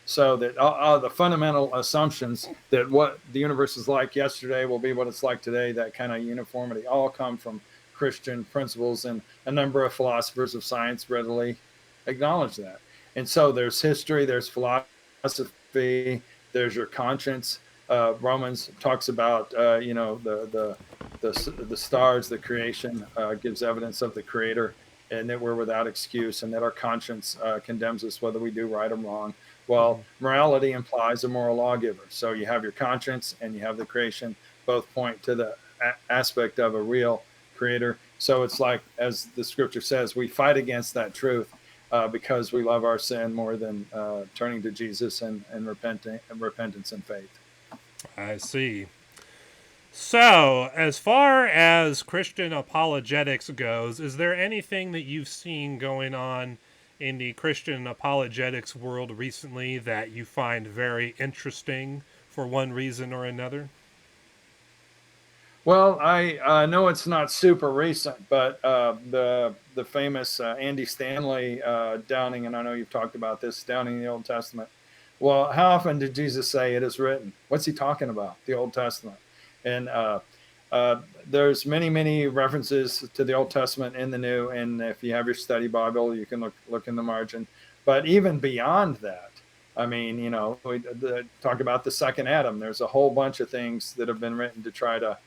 So that all the fundamental assumptions that what the universe is like yesterday will be what it's like today, that kind of uniformity, all come from Christian principles, and a number of philosophers of science readily acknowledge that. And so there's history, there's philosophy, there's your conscience. Romans talks about the stars, the creation gives evidence of the Creator, and that we're without excuse, and that our conscience condemns us whether we do right or wrong. Well, morality implies a moral lawgiver. So you have your conscience and you have the creation, both point to the aspect of a real creator. So it's like, as the scripture says, we fight against that truth because we love our sin more than turning to Jesus and repentance and faith. I see. So, as far as Christian apologetics goes, is there anything that you've seen going on in the Christian apologetics world recently that you find very interesting for one reason or another? Well, I know it's not super recent, but the famous Andy Stanley downing, and I know you've talked about this, downing the Old Testament. Well, how often did Jesus say it is written? What's he talking about? The Old Testament. And there's many references to the Old Testament in the New, and if you have your study Bible, you can look in the margin. But even beyond that, I mean, we talk about the second Adam. There's a whole bunch of things that have been written to try to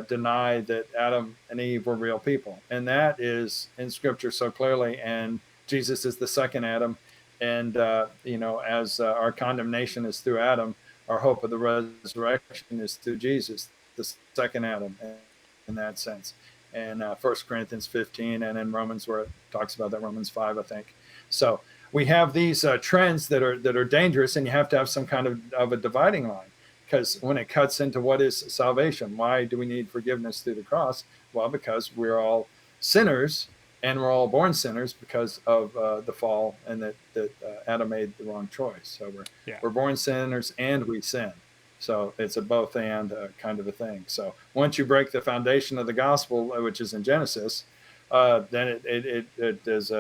deny that Adam and Eve were real people, and that is in Scripture so clearly. And Jesus is the second Adam, and as our condemnation is through Adam, our hope of the resurrection is through Jesus, the second Adam, in that sense. And 1 Corinthians 15, and in Romans, where it talks about that, Romans 5, I think. So we have these trends that are dangerous, and you have to have some kind of a dividing line. Because when it cuts into what is salvation, why do we need forgiveness through the cross? Well, because we're all sinners, and we're all born sinners because of the fall, and that Adam made the wrong choice. So we're born sinners and we sin. So it's a both and kind of a thing. So once you break the foundation of the gospel, which is in Genesis, then it is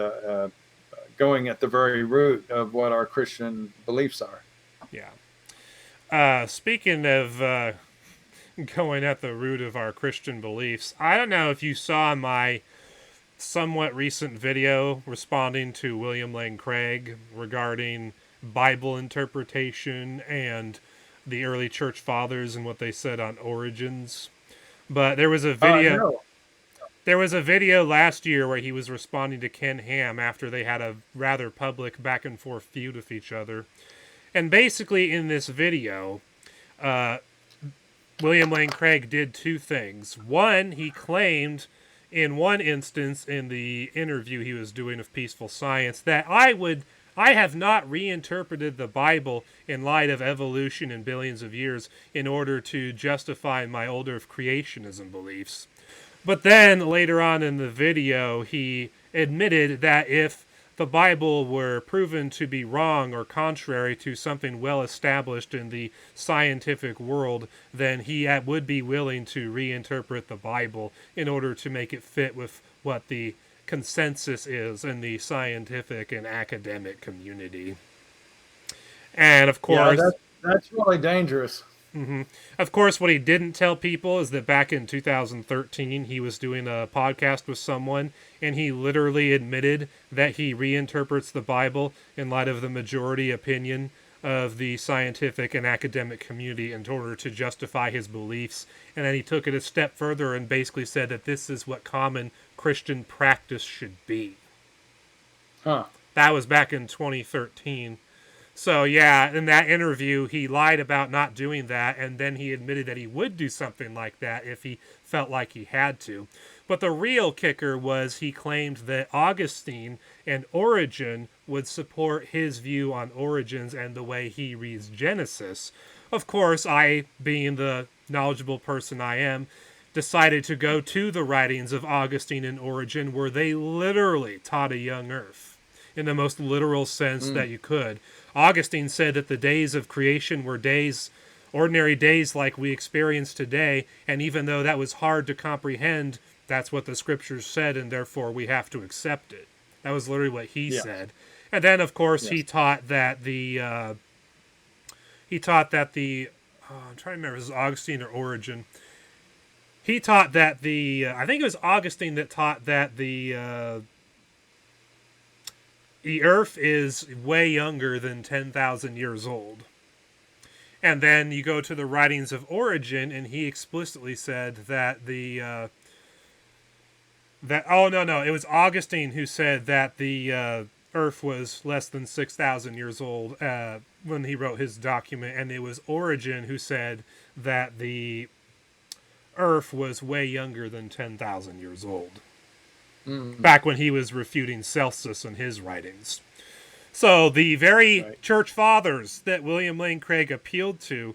going at the very root of what our Christian beliefs are. Yeah. Speaking of going at the root of our Christian beliefs, I don't know if you saw my somewhat recent video responding to William Lane Craig regarding Bible interpretation and the early church fathers and what they said on origins. But there was a video. No. There was a video last year where he was responding to Ken Ham after they had a rather public back and forth feud with each other. And basically, in this video, William Lane Craig did two things. One, he claimed in one instance in the interview he was doing of Peaceful Science that I have not reinterpreted the Bible in light of evolution and billions of years in order to justify my older creationism beliefs. But then later on in the video, he admitted that if the Bible were proven to be wrong or contrary to something well established in the scientific world, then he would be willing to reinterpret the Bible in order to make it fit with what the consensus is in the scientific and academic community. And of course, that's really dangerous. Mm-hmm. Of course, what he didn't tell people is that back in 2013, he was doing a podcast with someone, and he literally admitted that he reinterprets the Bible in light of the majority opinion of the scientific and academic community in order to justify his beliefs. And then he took it a step further and basically said that this is what common Christian practice should be. Huh. That was back in 2013. So, yeah, in that interview, he lied about not doing that, and then he admitted that he would do something like that if he felt like he had to. But the real kicker was he claimed that Augustine and Origen would support his view on origins and the way he reads Genesis. Of course, I, being the knowledgeable person I am, decided to go to the writings of Augustine and Origen, where they literally taught a young earth. in the most literal sense that you could. Augustine said that the days of creation were days, ordinary days like we experience today, and even though that was hard to comprehend, that's what the scriptures said, and therefore we have to accept it. That was literally what he said. And then, of course, he taught that I'm trying to remember if it was Augustine or Origen. He taught that I think it was Augustine that taught that the Earth is way younger than 10,000 years old. And then you go to the writings of Origen, and he explicitly said that it was Augustine who said that the Earth was less than 6,000 years old when he wrote his document, and it was Origen who said that the Earth was way younger than 10,000 years old. Back when he was refuting Celsus in his writings. So the very church fathers that William Lane Craig appealed to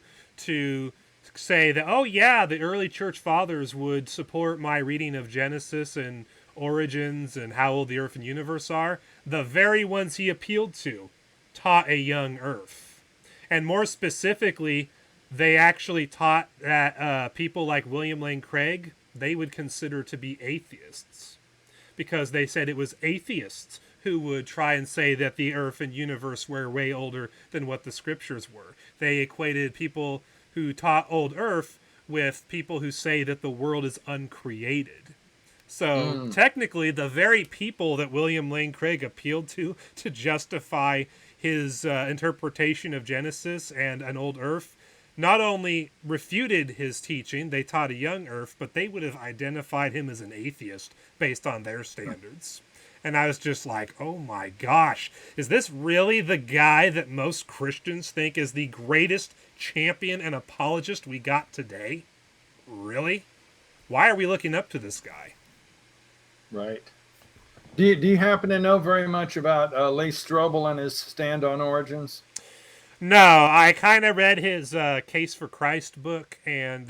say that, oh yeah, the early church fathers would support my reading of Genesis and Origins and how old the earth and universe are, the very ones he appealed to taught a young earth. And more specifically, they actually taught that people like William Lane Craig, they would consider to be atheists. Because they said it was atheists who would try and say that the earth and universe were way older than what the scriptures were. They equated people who taught old earth with people who say that the world is uncreated. So technically, the very people that William Lane Craig appealed to justify his interpretation of Genesis and an old earth, not only refuted his teaching, they taught a young earth, but they would have identified him as an atheist based on their standards. And I was just like, oh my gosh, is this really the guy that most Christians think is the greatest champion and apologist we got today? Really? Why are we looking up to this guy? Right. Do you happen to know very much about Lee Strobel and his stand on origins? No, I kind of read his Case for Christ book and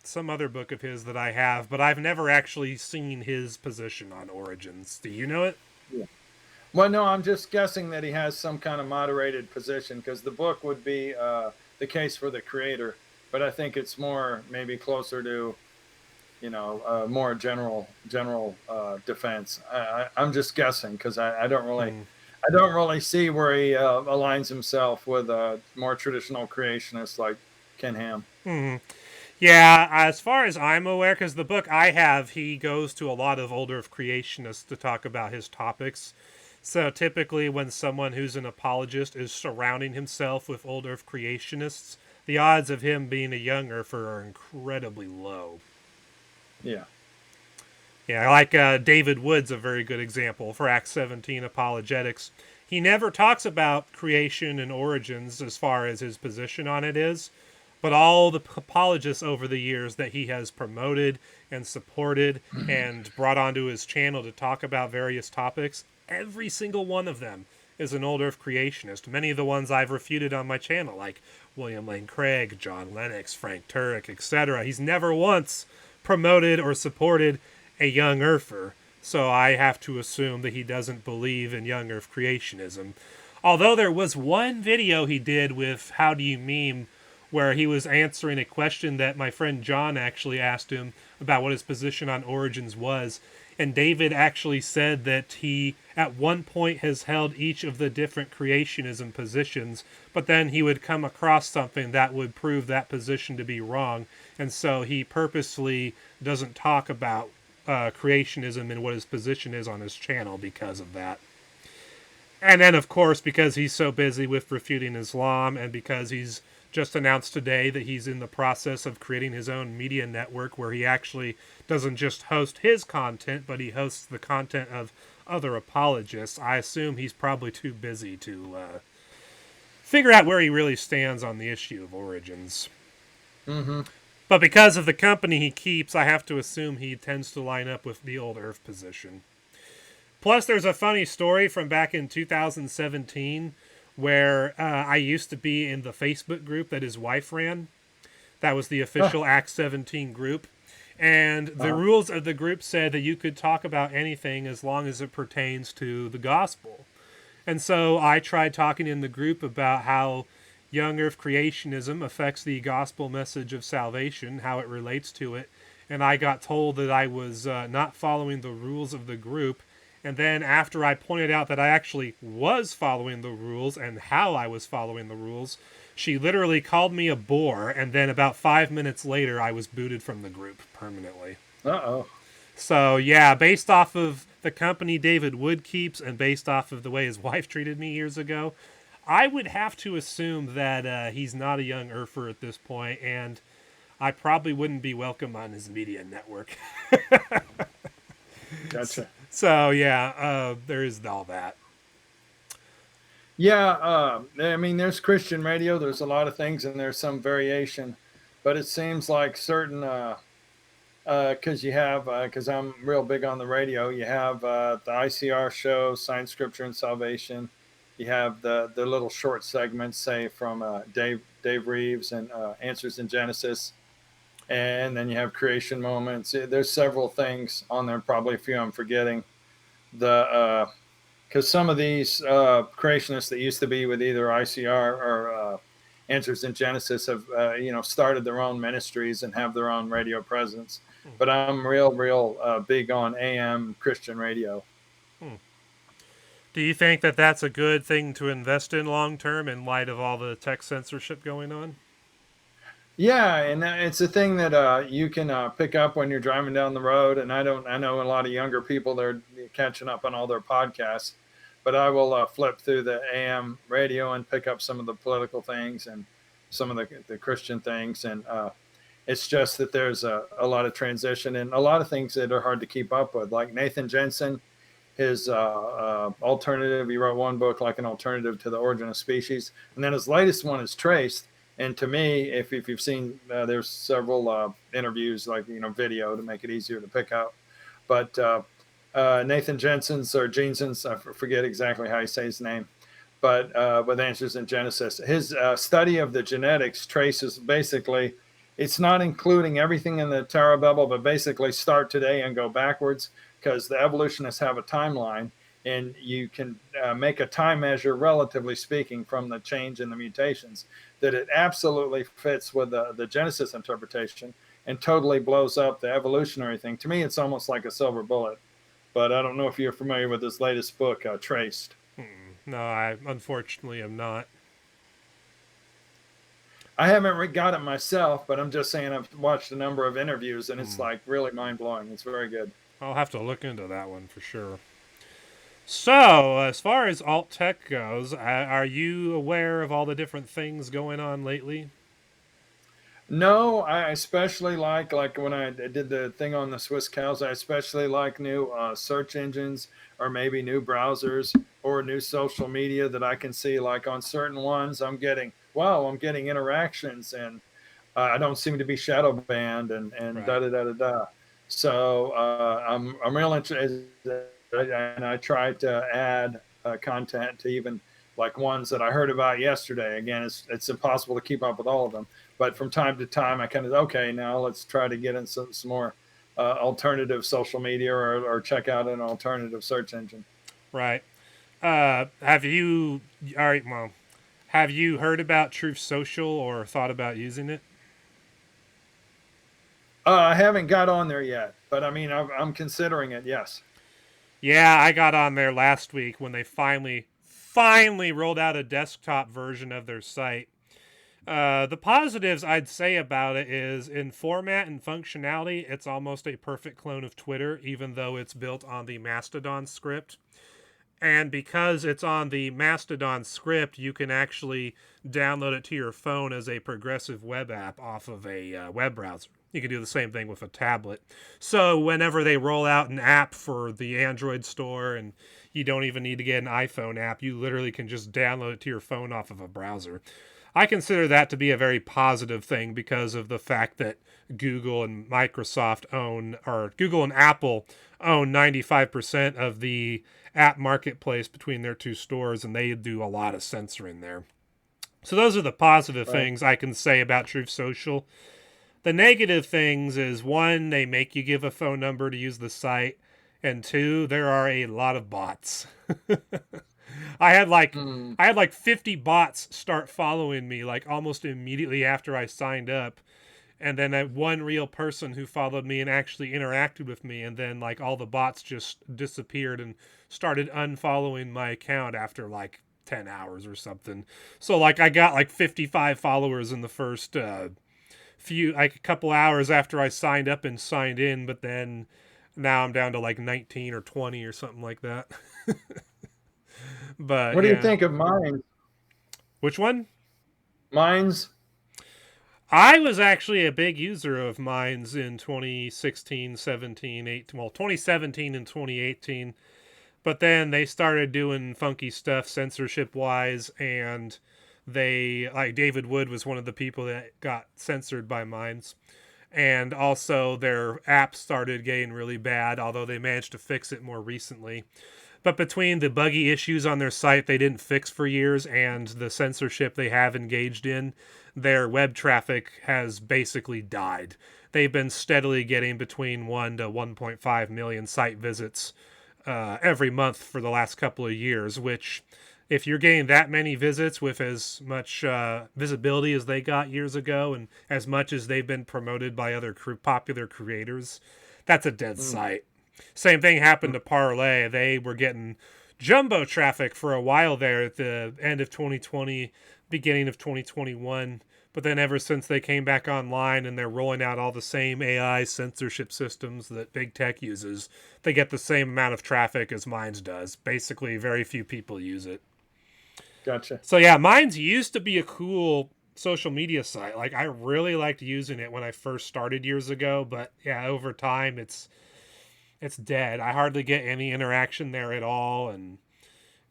some other book of his that I have, but I've never actually seen his position on origins. Do you know it? Yeah. Well, no, I'm just guessing that he has some kind of moderated position, because the book would be The Case for the Creator, but I think it's more maybe closer to, more general defense. I'm just guessing, because I don't really see where he aligns himself with more traditional creationists like Ken Ham. Mm-hmm. Yeah, as far as I'm aware, because the book I have, he goes to a lot of older creationists to talk about his topics. So typically when someone who's an apologist is surrounding himself with old earth creationists, the odds of him being a young earther are incredibly low. Yeah. Yeah, like David Wood's a very good example for Acts 17 apologetics. He never talks about creation and origins as far as his position on it is, but all the apologists over the years that he has promoted and supported and brought onto his channel to talk about various topics, every single one of them is an old earth creationist. Many of the ones I've refuted on my channel, like William Lane Craig, John Lennox, Frank Turek, etc. He's never once promoted or supported a young earther, so I have to assume that he doesn't believe in young earth creationism. Although there was one video he did with How Do You Meme, where he was answering a question that my friend John actually asked him about what his position on origins was, and David actually said that he at one point has held each of the different creationism positions, but then he would come across something that would prove that position to be wrong, and so he purposely doesn't talk about creationism and what his position is on his channel because of that. And then, of course, because he's so busy with refuting Islam, and because he's just announced today that he's in the process of creating his own media network where he actually doesn't just host his content, but he hosts the content of other apologists, I assume he's probably too busy to figure out where he really stands on the issue of origins. Mm-hmm. But because of the company he keeps, I have to assume he tends to line up with the old Earth position. Plus, there's a funny story from back in 2017 where I used to be in the Facebook group that his wife ran. That was the official Act 17 group. And the rules of the group said that you could talk about anything as long as it pertains to the gospel. And so I tried talking in the group about how young earth creationism affects the gospel message of salvation, how it relates to it. And I got told that I was not following the rules of the group. And then after I pointed out that I actually was following the rules and how I was following the rules, she literally called me a bore. And then about 5 minutes later, I was booted from the group permanently. Uh-oh. So yeah, based off of the company David Wood keeps and based off of the way his wife treated me years ago, I would have to assume that he's not a young earther at this point, and I probably wouldn't be welcome on his media network. Gotcha. So yeah, there is all that. Yeah, I mean, there's Christian radio. There's a lot of things, and there's some variation, but it seems like certain because you have because I'm real big on the radio. You have the ICR show, Science, Scripture, and Salvation. You have the little short segments, say from Dave Reeves and Answers in Genesis, and then you have Creation Moments. There's several things on there. Probably a few I'm forgetting. The because some of these creationists that used to be with either ICR or Answers in Genesis have started their own ministries and have their own radio presence. But I'm real big on AM Christian radio. Do you think that that's a good thing to invest in long term in light of all the tech censorship going on? Yeah, and it's a thing that you can pick up when you're driving down the road. And I know a lot of younger people, they're catching up on all their podcasts, but I will flip through the AM radio and pick up some of the political things and some of the Christian things. And it's just that there's a lot of transition and a lot of things that are hard to keep up with. Like Nathan Jensen, his alternative, he wrote one book, like an alternative to the origin of species. And then his latest one is Traced. And to me, if you've seen, there's several interviews, like, video to make it easier to pick out. But Nathan Jensen's or Jensen's, I forget exactly how you say his name, but with Answers in Genesis, his study of the genetics traces basically, it's not including everything in the Tower of Babel, but basically start today and go backwards, because the evolutionists have a timeline, and you can make a time measure, relatively speaking, from the change in the mutations, that it absolutely fits with the Genesis interpretation and totally blows up the evolutionary thing. To me, it's almost like a silver bullet. But I don't know if you're familiar with his latest book, Traced. No, I unfortunately am not. I haven't got it myself, but I'm just saying I've watched a number of interviews, and it's like really mind-blowing. It's very good. I'll have to look into that one for sure. So, as far as alt tech goes, are you aware of all the different things going on lately? No, I especially like when I did the thing on the Swiss cows, I especially like new search engines, or maybe new browsers or new social media that I can see. Like on certain ones, I'm getting interactions, and I don't seem to be shadow banned, and Right. da da da da da. So I'm real interested, and I try to add content to even like ones that I heard about yesterday. Again, it's impossible to keep up with all of them, but from time to time, I kind of, okay, now let's try to get in some more alternative social media, or check out an alternative search engine. Right. Have you? All right. Well, have you heard about Truth Social or thought about using it? I haven't got on there yet, but I mean, I'm considering it. Yes. Yeah, I got on there last week when they finally rolled out a desktop version of their site. The positives I'd say about it is, in format and functionality, it's almost a perfect clone of Twitter, even though it's built on the Mastodon script. And because it's on the Mastodon script, you can actually download it to your phone as a progressive web app off of a web browser. You can do the same thing with a tablet. So whenever they roll out an app for the Android store, and you don't even need to get an iPhone app, you literally can just download it to your phone off of a browser. I consider that to be a very positive thing because of the fact that Google and Microsoft or Google and Apple own 95% of the app marketplace between their two stores, and they do a lot of censoring there. So those are the positive things I can say about Truth Social. The negative things is, one, they make you give a phone number to use the site, and two, there are a lot of bots. I had like Mm. I had like 50 bots start following me like almost immediately after I signed up. And then that one real person who followed me and actually interacted with me, and then like all the bots just disappeared and started unfollowing my account after like 10 hours or something. So like I got like 55 followers in the first few, like a couple hours after I signed up and signed in, but then now I'm down to like 19 or 20 or something like that. But What do you yeah. think of mines? Which one? Mines? I was actually a big user of mines in 2016, 17, 18, well, 2017 and 2018. But then they started doing funky stuff censorship wise, and they, like, David Wood was one of the people that got censored by mines. And also their app started getting really bad, although they managed to fix it more recently. But between the buggy issues on their site they didn't fix for years and the censorship they have engaged in, their web traffic has basically died. They've been steadily getting between 1 to 1.5 million site visits every month for the last couple of years, which, if you're getting that many visits with as much visibility as they got years ago and as much as they've been promoted by other popular creators, that's a dead Mm. site. Same thing happened to Parlay. They were getting jumbo traffic for a while there at the end of 2020, beginning of 2021. But then ever since they came back online and they're rolling out all the same AI censorship systems that big tech uses, they get the same amount of traffic as Minds does. Basically, very few people use it. Gotcha. So yeah, Minds used to be a cool social media site. Like I really liked using it when I first started years ago, but yeah, over time it's dead. I hardly get any interaction there at all, and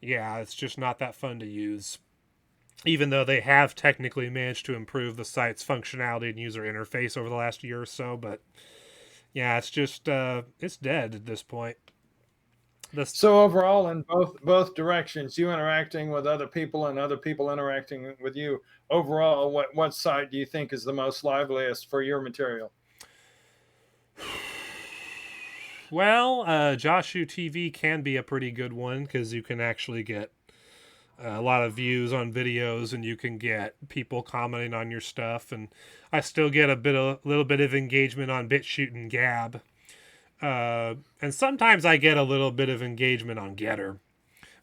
yeah, it's just not that fun to use. Even though they have technically managed to improve the site's functionality and user interface over the last year or so, but yeah, it's just it's dead at this point. This So overall, in both directions, you interacting with other people and other people interacting with you. Overall, what site do you think is the most liveliest for your material? well, Joshu TV can be a pretty good one because you can actually get a lot of views on videos and you can get people commenting on your stuff, and I still get a little bit of engagement on BitChute and Gab, and sometimes I get a little bit of engagement on Getter.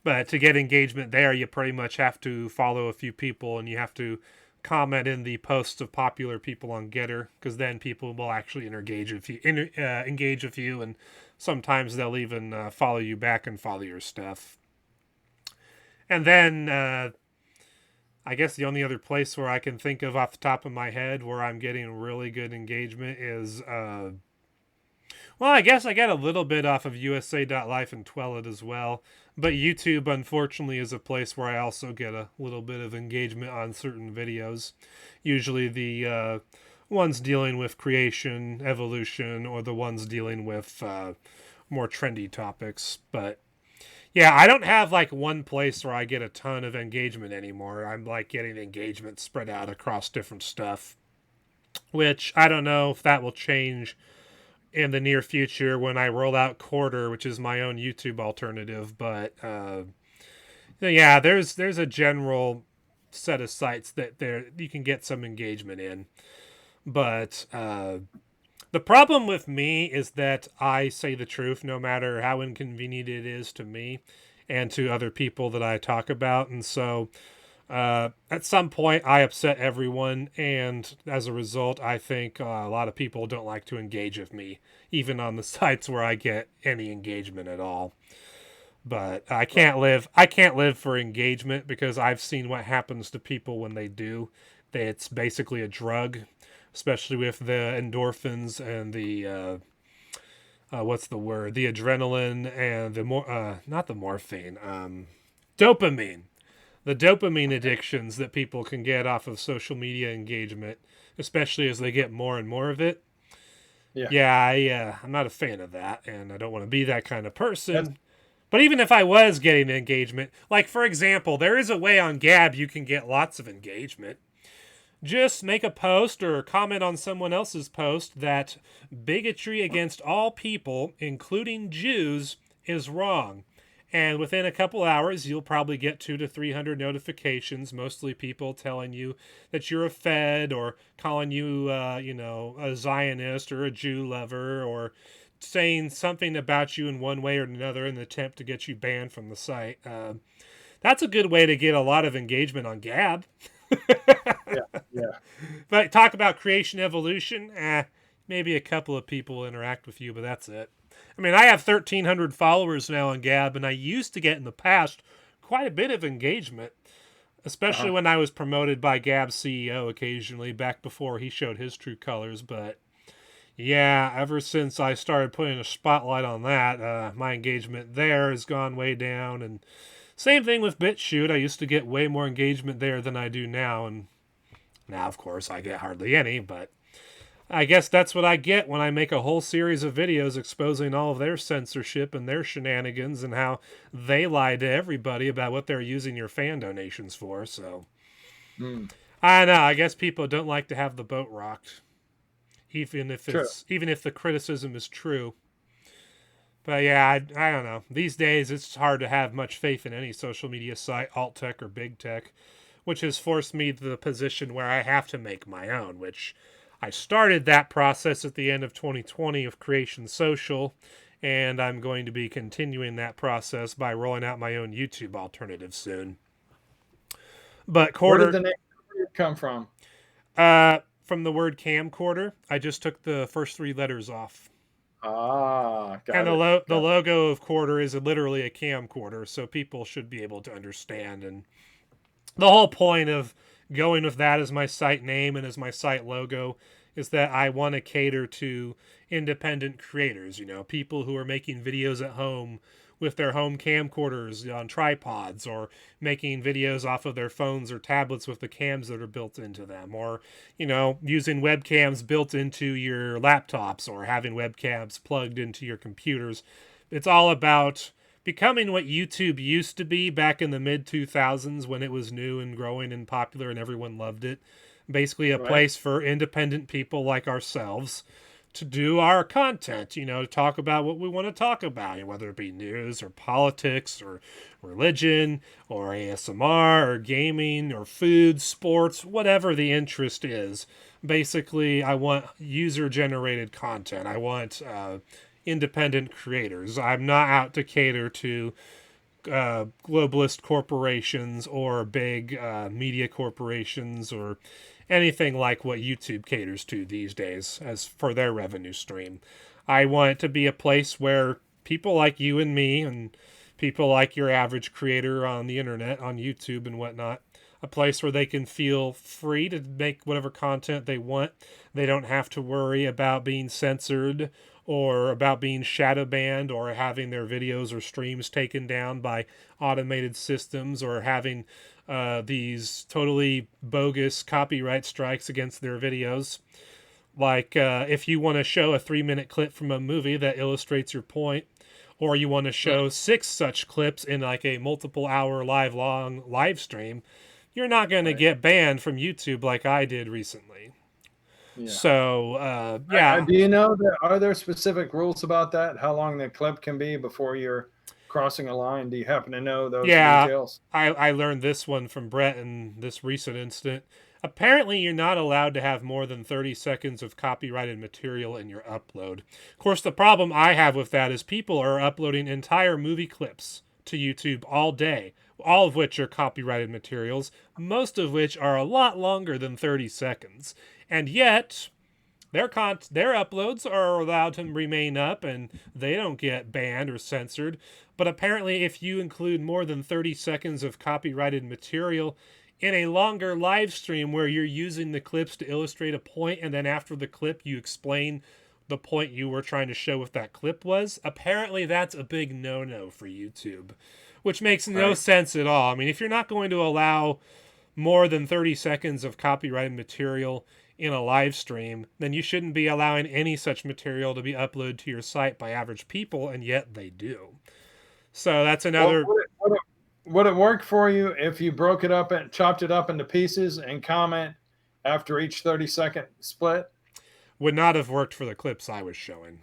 But to get engagement there, you pretty much have to follow a few people and you have to comment in the posts of popular people on Getter, because then people will actually engage with you, and sometimes they'll even follow you back and follow your stuff. And then I guess the only other place where I can think of off the top of my head where I'm getting really good engagement is, well, I guess I get a little bit off of USA.life and Twellet as well. But YouTube, unfortunately, is a place where I also get a little bit of engagement on certain videos. Usually the ones dealing with creation, evolution, or the ones dealing with more trendy topics. But yeah, I don't have like one place where I get a ton of engagement anymore. I'm like getting engagement spread out across different stuff, which I don't know if that will change in the near future when I roll out Quarter, which is my own YouTube alternative. But yeah, there's a general set of sites that there you can get some engagement in. But the problem with me is that I say the truth no matter how inconvenient it is to me and to other people that I talk about. And so at some point, I upset everyone. And as a result, I think a lot of people don't like to engage with me, even on the sites where I get any engagement at all. But I can't live for engagement because I've seen what happens to people when they do. It's basically a drug, especially with the endorphins and the what's the word? The adrenaline and the not the morphine, dopamine. The dopamine addictions that people can get off of social media engagement, especially as they get more and more of it. Yeah, Yeah, I'm not a fan of that, and I don't want to be that kind of that's person. But even if I was getting engagement, like for example, there is a way on Gab you can get lots of engagement. Just make a post or comment on someone else's post that bigotry against all people, including Jews, is wrong. And within a couple hours, you'll probably get 200 to 300 notifications, mostly people telling you that you're a Fed or calling you, a Zionist or a Jew lover or saying something about you in one way or another in an attempt to get you banned from the site. That's a good way to get a lot of engagement on Gab. Yeah. But talk about creation evolution, maybe a couple of people interact with you, but that's it. I mean, I have 1,300 followers now on Gab, and I used to get in the past quite a bit of engagement, especially when I was promoted by Gab's CEO occasionally back before he showed his true colors. But yeah, ever since I started putting a spotlight on that, my engagement there has gone way down. And same thing with BitChute. I used to get way more engagement there than I do now, and now, of course, I get hardly any, but I guess that's what I get when I make a whole series of videos exposing all of their censorship and their shenanigans and how they lie to everybody about what they're using your fan donations for. So, I know, I guess people don't like to have the boat rocked, even if the criticism is true. But yeah, I don't know. These days, it's hard to have much faith in any social media site, alt tech or big tech, which has forced me to the position where I have to make my own, which I started that process at the end of 2020 of Creation Social, and I'm going to be continuing that process by rolling out my own YouTube alternative soon. But Where did the name come from? From the word camcorder. I just took the first 3 letters off. Got and it. The logo of quarter is literally a camcorder, so people should be able to understand. And the whole point of going with that as my site name and as my site logo is that I want to cater to independent creators, people who are making videos at home with their home camcorders on tripods, or making videos off of their phones or tablets with the cams that are built into them, or using webcams built into your laptops, or having webcams plugged into your computers. It's all about becoming what YouTube used to be back in the mid 2000s, when it was new and growing and popular and everyone loved it. Basically a place for independent people like ourselves to do our content, to talk about what we want to talk about, whether it be news or politics or religion or ASMR or gaming or food, sports, whatever the interest is. Basically, I want user-generated content. I want independent creators. I'm not out to cater to globalist corporations or big media corporations or anything like what YouTube caters to these days as for their revenue stream. I want it to be a place where people like you and me and people like your average creator on the internet, on YouTube and whatnot, a place where they can feel free to make whatever content they want. They don't have to worry about being censored or about being shadow banned or having their videos or streams taken down by automated systems, or having these totally bogus copyright strikes against their videos. Like if you want to show a 3-minute clip from a movie that illustrates your point, or you want to show 6 such clips in like a multiple hour live stream, you're not going to get banned from YouTube like I did recently. Yeah. So, Do you know are there specific rules about that? How long the clip can be before you're crossing a line? Do you happen to know those details? I learned this one from Brett in this recent incident. Apparently, you're not allowed to have more than 30 seconds of copyrighted material in your upload. Of course, the problem I have with that is people are uploading entire movie clips to YouTube all day, all of which are copyrighted materials, most of which are a lot longer than 30 seconds. And yet, their uploads are allowed to remain up and they don't get banned or censored. But apparently, if you include more than 30 seconds of copyrighted material in a longer live stream where you're using the clips to illustrate a point, and then after the clip you explain the point you were trying to show what that clip was, apparently that's a big no-no for YouTube, which makes no sense at all. I mean, if you're not going to allow more than 30 seconds of copyrighted material in a live stream, then you shouldn't be allowing any such material to be uploaded to your site by average people, and yet they do. So that's another... Would it work for you if you broke it up and chopped it up into pieces and comment after each 30-second split? Would not have worked for the clips I was showing.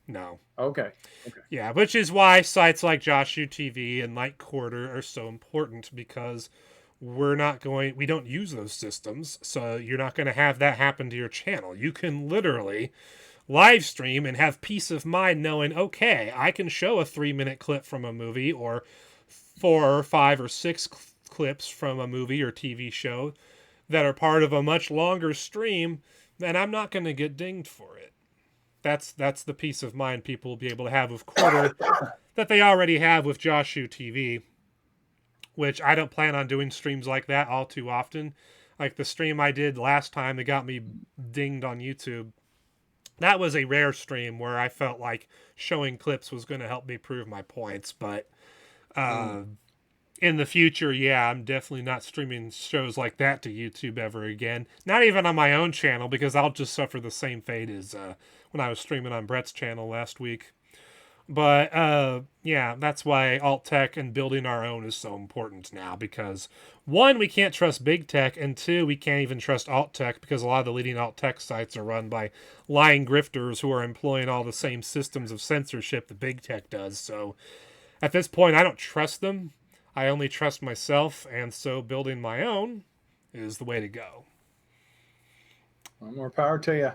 No. Okay. Okay. Yeah, which is why sites like JoshUTV and like Quarter are so important, because we don't use those systems, so you're not going to have that happen to your channel. You can literally live stream and have peace of mind knowing, okay, I can show a 3-minute clip from a movie, or 4 or 5 or 6 clips from a movie or TV show that are part of a much longer stream, and I'm not going to get dinged for it. That's the peace of mind people will be able to have with Quarter that they already have with JoshUTV, which I don't plan on doing streams like that all too often. Like the stream I did last time that got me dinged on YouTube, that was a rare stream where I felt like showing clips was going to help me prove my points. But in the future, yeah, I'm definitely not streaming shows like that to YouTube ever again. Not even on my own channel, because I'll just suffer the same fate as when I was streaming on Brett's channel last week. But yeah, that's why alt tech and building our own is so important now, because 1, we can't trust big tech, and 2, we can't even trust alt tech, because a lot of the leading alt tech sites are run by lying grifters who are employing all the same systems of censorship that big tech does. So at this point, I don't trust them. I only trust myself, and so building my own is the way to go. Well, more power to you.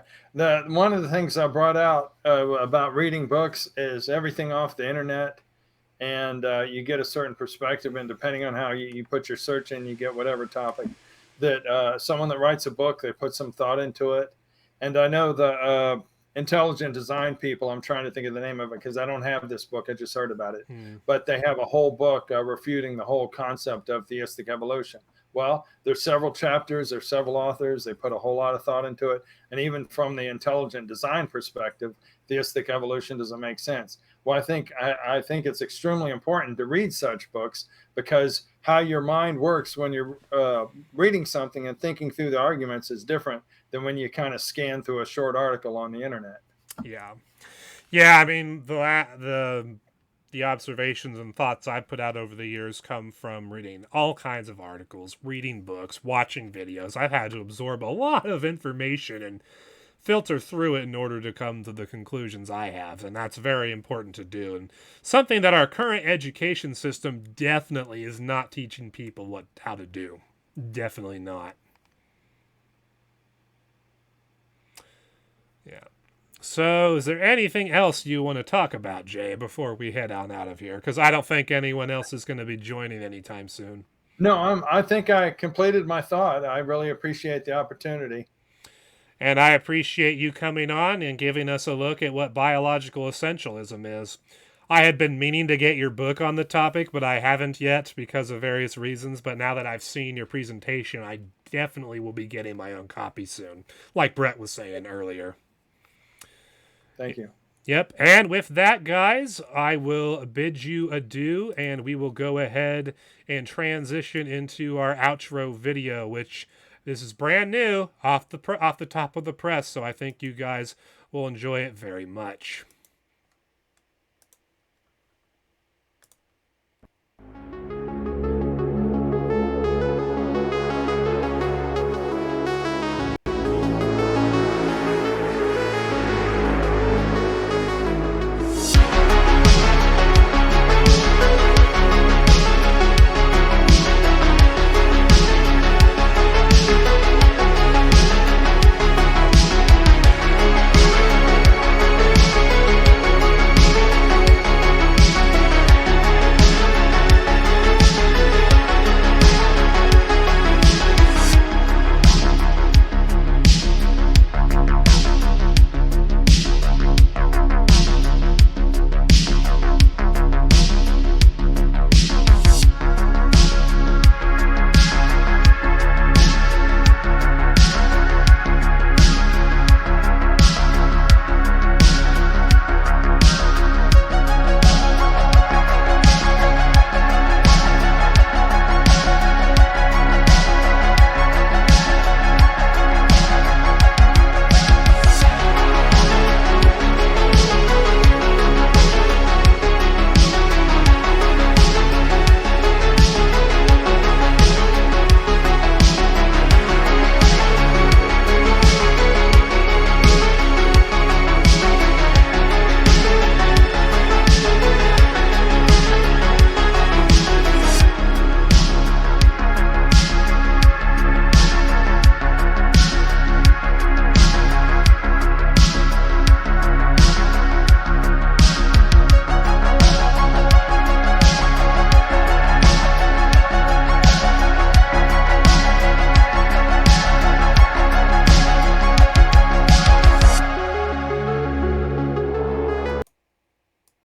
One of the things I brought out about reading books is everything off the internet, and you get a certain perspective, and depending on how you put your search in, you get whatever topic. That someone that writes a book, they put some thought into it. And I know the intelligent design people, I'm trying to think of the name of it because I don't have this book, I just heard about it, but they have a whole book refuting the whole concept of theistic evolution. Well, there's several chapters, there's several authors, they put a whole lot of thought into it. And even from the intelligent design perspective, theistic evolution doesn't make sense. Well, I think it's extremely important to read such books, because how your mind works when you're reading something and thinking through the arguments is different than when you kind of scan through a short article on the internet. Yeah. Yeah, I mean, the observations and thoughts I put out over the years come from reading all kinds of articles, reading books, watching videos. I've had to absorb a lot of information and filter through it in order to come to the conclusions I have, and that's very important to do, and something that our current education system definitely is not teaching people how to do. Definitely not. Yeah. So, is there anything else you want to talk about, Jay, before we head on out of here? Because I don't think anyone else is going to be joining anytime soon. No, I think I completed my thought. I really appreciate the opportunity. And I appreciate you coming on and giving us a look at what biological essentialism is. I had been meaning to get your book on the topic, but I haven't yet because of various reasons. But now that I've seen your presentation, I definitely will be getting my own copy soon, like Brett was saying earlier. Thank you. Yep. And with that, guys, I will bid you adieu, and we will go ahead and transition into our outro video, which this is brand new off the top of the press, so I think you guys will enjoy it very much.